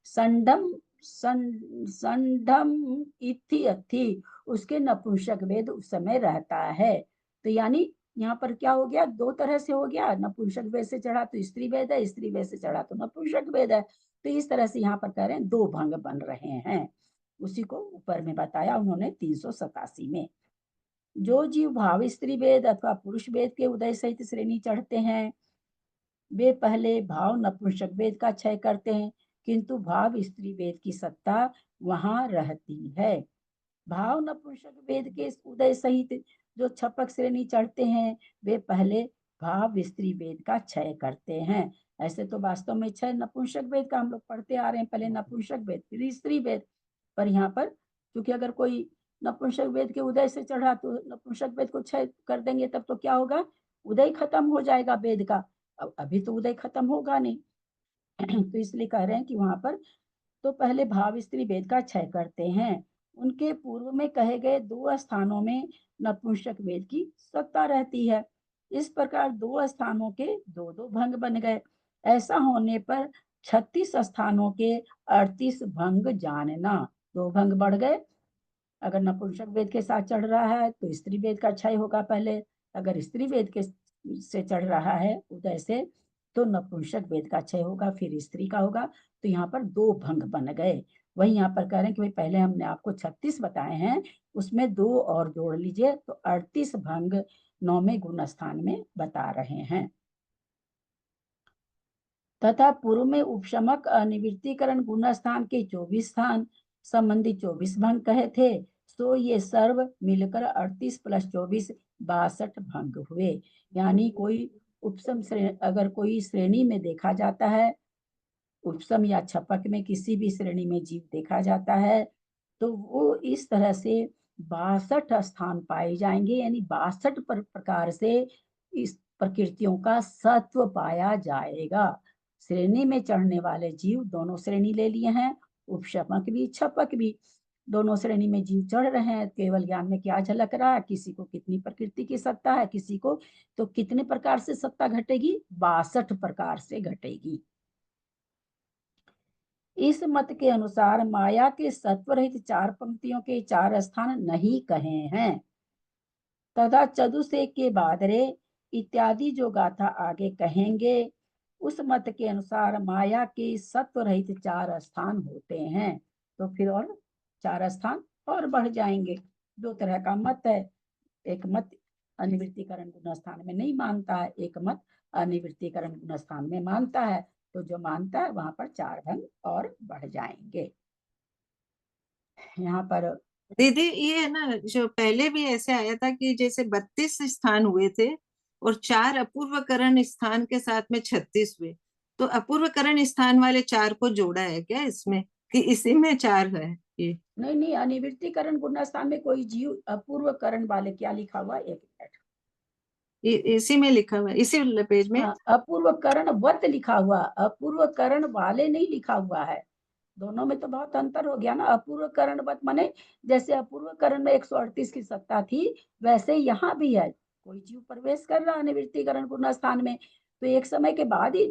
Speaker 4: संडम संडम इथि अथि, उसके नपुंसक वेद उस समय रहता है। तो यानी यहाँ पर क्या हो गया, दो तरह से हो गया, नपुंसक वेद से चढ़ा तो स्त्री वेद है, स्त्री वेद से चढ़ा तो नपुंसक वेद है। तो इस तरह से यहाँ पर कह रहे हैं दो भंग बन रहे हैं। उसी को ऊपर में बताया उन्होंने 387 में। जो जीव भाव स्त्री वेद अथवा पुरुष वेद के उदय सहित श्रेणी चढ़ते हैं, वे पहले भाव नपुंसक वेद का क्षय करते हैं, किंतु भाव स्त्री वेद की सत्ता वहां रहती है। भाव नपुंसक वेद के उदय सहित जो छपक श्रेणी चढ़ते हैं, वे पहले भाव स्त्री वेद का क्षय करते हैं। ऐसे तो वास्तव में क्षय नपुंसक वेद का हम लोग पढ़ते आ रहे हैं, पहले नपुंसक वेद फिर स्त्री वेद। पर यहाँ पर क्योंकि अगर कोई नपुंसक वेद के उदय से चढ़ा तो नपुंसक वेद को क्षय कर देंगे, तब तो क्या होगा, उदय खत्म हो जाएगा वेद का। अब अभी तो उदय खत्म होगा नहीं तो इसलिए कह रहे हैं कि वहां पर तो पहले भाव स्त्री वेद का क्षय करते हैं। उनके पूर्व में कहे गए दो स्थानों में नपुंसक वेद की सत्ता रहती है। इस प्रकार दो स्थानों के दो दो भंग बन गए। ऐसा होने पर 36 स्थानों के 38 भंग जानना। दो भंग बढ़ गए, अगर नपुंसक वेद के साथ चढ़ रहा है तो स्त्री वेद का क्षय होगा पहले, अगर स्त्री वेद के से चढ़ रहा है उदय से तो नपुंसक वेद का क्षय होगा, फिर स्त्री का होगा। तो यहाँ पर दो भंग बन गए। वही यहाँ पर कह रहे हैं कि भाई पहले हमने आपको 36 बताए हैं, उसमें दो और जोड़ लीजिए तो 38 भंग 9वें गुण स्थान में बता रहे हैं। तथा पूर्व में उपशमक अनिवृत्तिकरण गुण स्थान के 24 स्थान संबंधी 24 भंग कहे थे, तो ये सर्व मिलकर 38 + 24 62 भंग हुए। यानी कोई उपसम श्रेणी, अगर कोई श्रेणी में देखा जाता है, उपसम या छपक में किसी भी श्रेणी में जीव देखा जाता है, तो वो इस तरह से 62 स्थान पाए जाएंगे, यानी 62 प्रकार से इस प्रकृतियों का सत्व पाया जाएगा। श्रेणी में चढ़ने वाले जीव दोनों श्रेणी ले लिए हैं, उपशमक भी छपक भी, दोनों श्रेणी में जीव चढ़ रहे हैं। केवल ज्ञान में क्या झलक रहा है, किसी को कितनी प्रकृति की सत्ता है, किसी को तो कितने प्रकार से सत्ता घटेगी, 62 प्रकार से घटेगी। इस मत के अनुसार माया के सत्व रहित 4 पंक्तियों के 4 स्थान नहीं कहे हैं तथा चतुर्सेक के बादरे इत्यादि जो गाथा आगे कहेंगे, उस मत के अनुसार माया के सत्व रहित 4 स्थान होते हैं। तो फिर और 4 स्थान और बढ़ जाएंगे। दो तरह का मत है, एक मत अनिवृत्तिकरण गुण स्थान में नहीं मानता है, एक मत अनिवृत्तिकरण गुण स्थान में मानता है। तो जो मानता है वहां पर 4 भंग और बढ़ जाएंगे। यहाँ पर
Speaker 8: दीदी ये है ना, जो पहले भी ऐसे आया था कि जैसे 32 स्थान हुए थे और 4 अपूर्वकरण स्थान के साथ में 36 हुए, तो अपूर्वकरण स्थान वाले 4 को जोड़ा है क्या इसमें, कि इसी में 4 है ये?
Speaker 4: नहीं, अनिवृत्तिकरण गुण स्थान में कोई जीव अपूर्वकरण वाले, क्या लिखा हुआ, एक मिनट,
Speaker 8: इसी में लिखा हुआ है, इसी पेज में।
Speaker 4: हाँ, अपूर्वकरण वत लिखा हुआ, अपूर्वकरण वाले नहीं लिखा हुआ है। दोनों में तो बहुत अंतर हो गया ना। अपूर्वकरण वत माने जैसे अपूर्वकरण में 138 की सत्ता थी, वैसे यहाँ भी है। कोई जीव प्रवेश कर रहा है अनिवृत्तिकरण गुण स्थान में, तो एक समय के बाद ही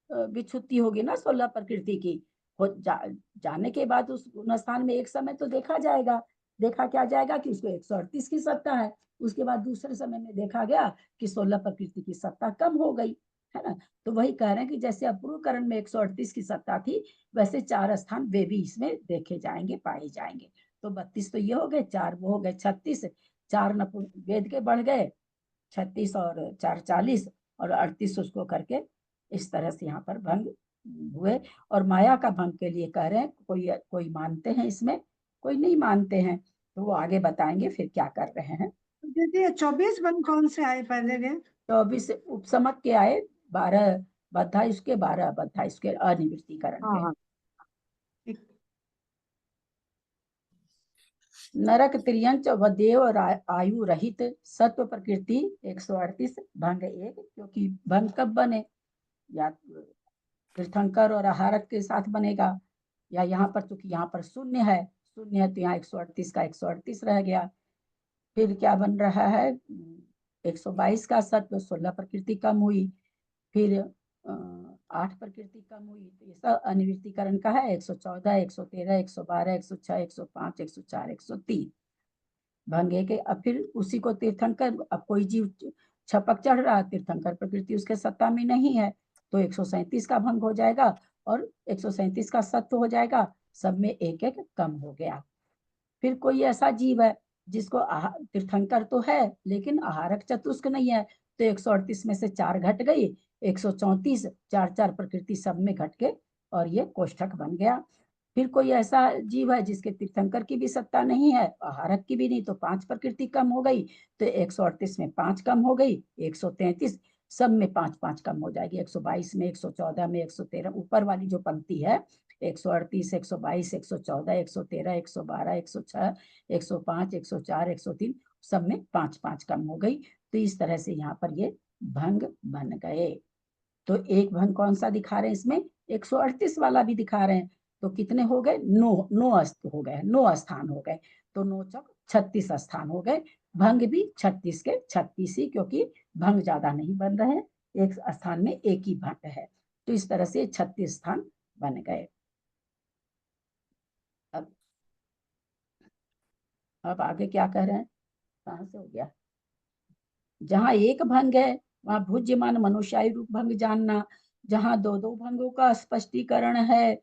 Speaker 4: विच्छुत्ति होगी ना 16 प्रकृति की। जाने के बाद उस गुण स्थान में एक समय तो देखा जाएगा, देखा क्या जाएगा कि उसको 138 की सत्ता है। उसके बाद दूसरे समय में देखा गया कि 16 प्रकृति की सत्ता कम हो गई, है ना। तो वही कह रहे हैं कि जैसे अपूर्वकरण में 138 की सत्ता थी, वैसे 4 स्थान वे भी इसमें देखे जाएंगे, पाए जाएंगे। तो 32 तो ये हो गए, 4 वो हो गए 36, 4 वेद के बढ़ गए 36 और 4 40 और 38 उसको करके इस तरह से यहाँ पर भंग हुए। और माया का भंग के लिए कह रहे हैं, कोई मानते हैं इसमें, कोई नहीं मानते हैं, तो वो आगे बताएंगे फिर क्या कर रहे हैं।
Speaker 10: दीदी 24 भंग कौन से आए पहले के?
Speaker 4: 24 उपसमक के आए, 12 बद्धा इसके, 12 बद्धा इसके अनिवृत्तिकरण के।
Speaker 10: हाँ।
Speaker 4: नरक त्रियंच व देव आयु रहित सत्व प्रकृति 138 भंग 1, क्योंकि भंग कब बने, या तीर्थंकर और आहारक के साथ बनेगा, या यहाँ पर चूंकि यहाँ पर शून्य है तो यहाँ 138 का 138 रह गया। फिर क्या बन रहा है, 122 का सत्व, 16 प्रकृति कम हुई, फिर 8 प्रकृति कम हुई, तो ये सब अनिवृत्तिकरण का है। 114, 113, 112, 106, 105, 104, 103 भंगे के। अब फिर उसी को तीर्थंकर, अब कोई जीव छपक चढ़ रहा है, तीर्थंकर प्रकृति उसके सत्ता में नहीं है, तो 137 का भंग हो जाएगा और 137 का सत्व हो जाएगा, सब में एक एक कम हो गया। फिर कोई ऐसा जीव है जिसको तीर्थंकर तो है लेकिन आहारक चतुष्क नहीं है, तो 138 में से 4 घट गई, 134, 4 प्रकृति सब में घट के और ये कोष्ठक बन गया। फिर कोई ऐसा जीव है जिसके तीर्थंकर की भी सत्ता नहीं है, आहारक की भी नहीं, तो 5 प्रकृति कम हो गई, तो 138 में 5 कम हो गई, 133 सब में 5-5 कम हो जाएगी, 122 में, 114 में, 113, ऊपर वाली जो पंक्ति है 138, 122, 114, 113, 112, 106, 105, 104, 103 सब में 5-5 कम हो गई। तो इस तरह से यहाँ पर ये भंग बन गए। तो एक भंग कौन सा दिखा रहे हैं इसमें, 138 वाला भी दिखा रहे हैं, तो कितने हो गए, 9 हो गए, 9 स्थान हो गए, तो 9 चौक 36 स्थान हो गए। भंग भी 36 के 36 ही, क्योंकि भंग ज्यादा नहीं बन रहे हैं, एक स्थान में एक ही भंग है, तो इस तरह से 36 स्थान बन गए। अब आगे क्या कह रहे हैं, कहां से हो गया, जहां एक भंग है वहां भुज्यमान मनुष्यायु रूप भंग जानना, जहां 2 भंगों का स्पष्टीकरण है,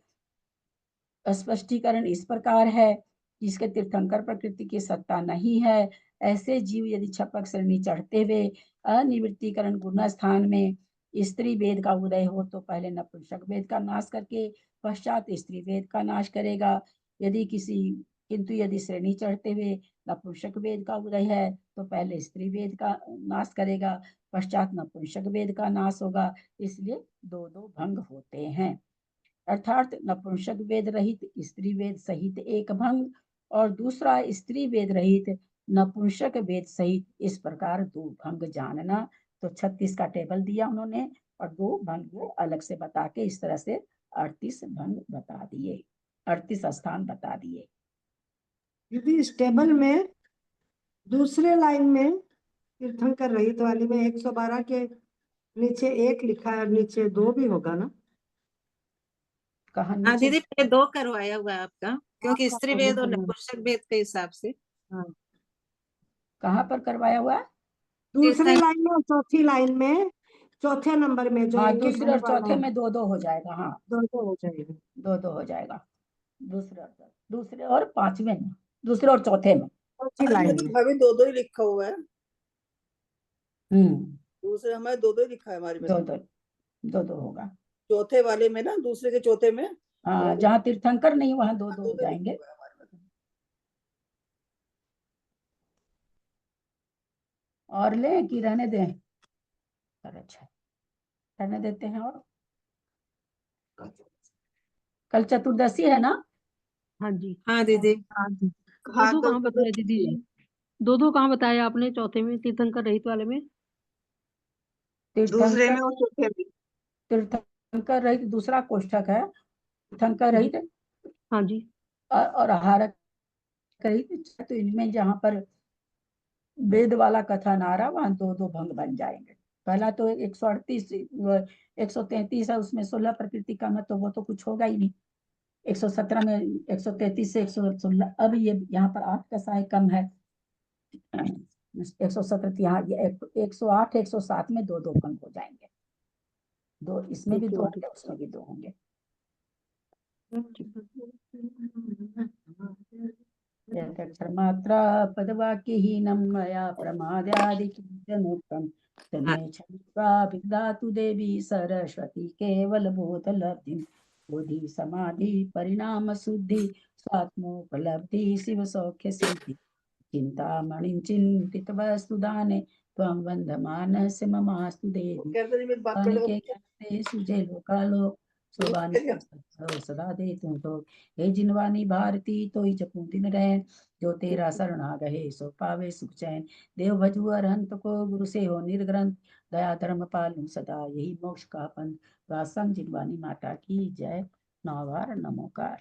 Speaker 4: स्पष्टीकरण इस प्रकार है, जिसके तीर्थंकर प्रकृति की सत्ता नहीं है, ऐसे जीव यदि छपक श्रेणी चढ़ते हुए अनिवृत्तिकरण गुण स्थान में स्त्री वेद का उदय हो तो पहले नपुंसक वेद का नाश करके पश्चात स्त्री वेद का नाश करेगा। किंतु यदि श्रेणी चढ़ते हुए नपुंसक वेद का उदय है तो पहले स्त्री वेद का नाश करेगा, पश्चात नपुंसक वेद का नाश होगा, इसलिए 2 भंग होते हैं। अर्थात नपुंसक वेद रहित स्त्री वेद सहित एक भंग और दूसरा स्त्री वेद रहित नपुंसक वेद सहित, इस प्रकार 2 भंग जानना। तो 36 का टेबल दिया उन्होंने और 2 भंग अलग से बता के इस तरह से 38 भंग बता दिए, 38 स्थान बता दिए।
Speaker 10: यदि इस टेबल में दूसरे लाइन में तीर्थंकर रहित वाली में 112 के नीचे 1 लिखा है और नीचे 2 भी होगा ना?
Speaker 8: हाँ दीदी, पहले 2 करवाया हुआ है आपका, क्योंकि स्त्री वेद और नपुंसक वेद के हिसाब से।
Speaker 4: कहाँ पर करवाया हुआ है?
Speaker 10: दूसरी लाइन में और चौथी लाइन में, चौथे नंबर में जो
Speaker 4: दूसरे और चौथे में 2-2 हो जाएगा। हाँ
Speaker 10: 2-2 हो जाएगा,
Speaker 4: 2-2 हो जाएगा, दूसरे और 5वें में, दूसरे और चौथे में,
Speaker 2: चौथी लाइन में अभी 2-2 ही लिखा हुआ है। दूसरे हमारे दो दो ही लिखा है हमारे में।
Speaker 4: दो दो होगा।
Speaker 2: चौथे वाले में ना, दूसरे के चौथे में
Speaker 4: हाँ, जहाँ तीर्थंकर नहीं वहाँ दो दो हो जाएंगे। और ले कि रहने दें? अच्छा, रहने देते हैं। और कल चतुर्दशी है ना?
Speaker 11: हाँ जी।
Speaker 8: हाँ दीदी।
Speaker 11: हाँ जी।
Speaker 2: हाँ,
Speaker 11: दो
Speaker 2: तो
Speaker 11: कहाँ बताया दीदी जी? दो कहाँ बताया आपने? चौथे में, तीर्थंकर रहित वाले में?
Speaker 2: दूसरे में और चौथे में।
Speaker 4: तीर्थंकर रहित दूसरा कोष्ठक है, तीर्थंकर रहित
Speaker 11: हाँ जी।
Speaker 4: और आहारक रहित। तो इनमें जहाँ पर वेद वाला कथन आ रहा वहां दो दो भंग बन जाएंगे। पहला तो 138 133 है, उसमें 16 प्रकृति का मत, तो वो तो कुछ होगा ही नहीं। 117 में 133 से 116। अब ये यहाँ पर 8 का सहाय कम है। 117 यहाँ 108 107 में दो दो भंग हो जाएंगे। दो इसमें भी दो होंगे, उसमें भी दो होंगे। मात्रा पदवाक्यहीनं मया प्रमादादिकिञ्चनोक्तं तन्मे क्षमित्वाभिधातु देवी सरस्वती केवलबोधलब्धिं बोधि समाधि परिणाम शुद्धि स्वात्मोपलब्धि शिव सौख्य सिद्धि चिंतामणिं चिन्तितवस्तुदाने त्वं वन्दमानस्य ममास्तु देवी के ज्ञाते सुजय लोकालो सोबानी सदा दे तुम तो हे जिनवानी भारती तो ही जपू दिन रहे जो तेरा शरण आ गए सो पावे सुख चैन देव भजु अरहंत को गुरु से हो निर्ग्रंथ दया धर्म पालू सदा यही मोक्ष का पंथ। वासम जिनवानी माता की जय। नौवार नमोकार।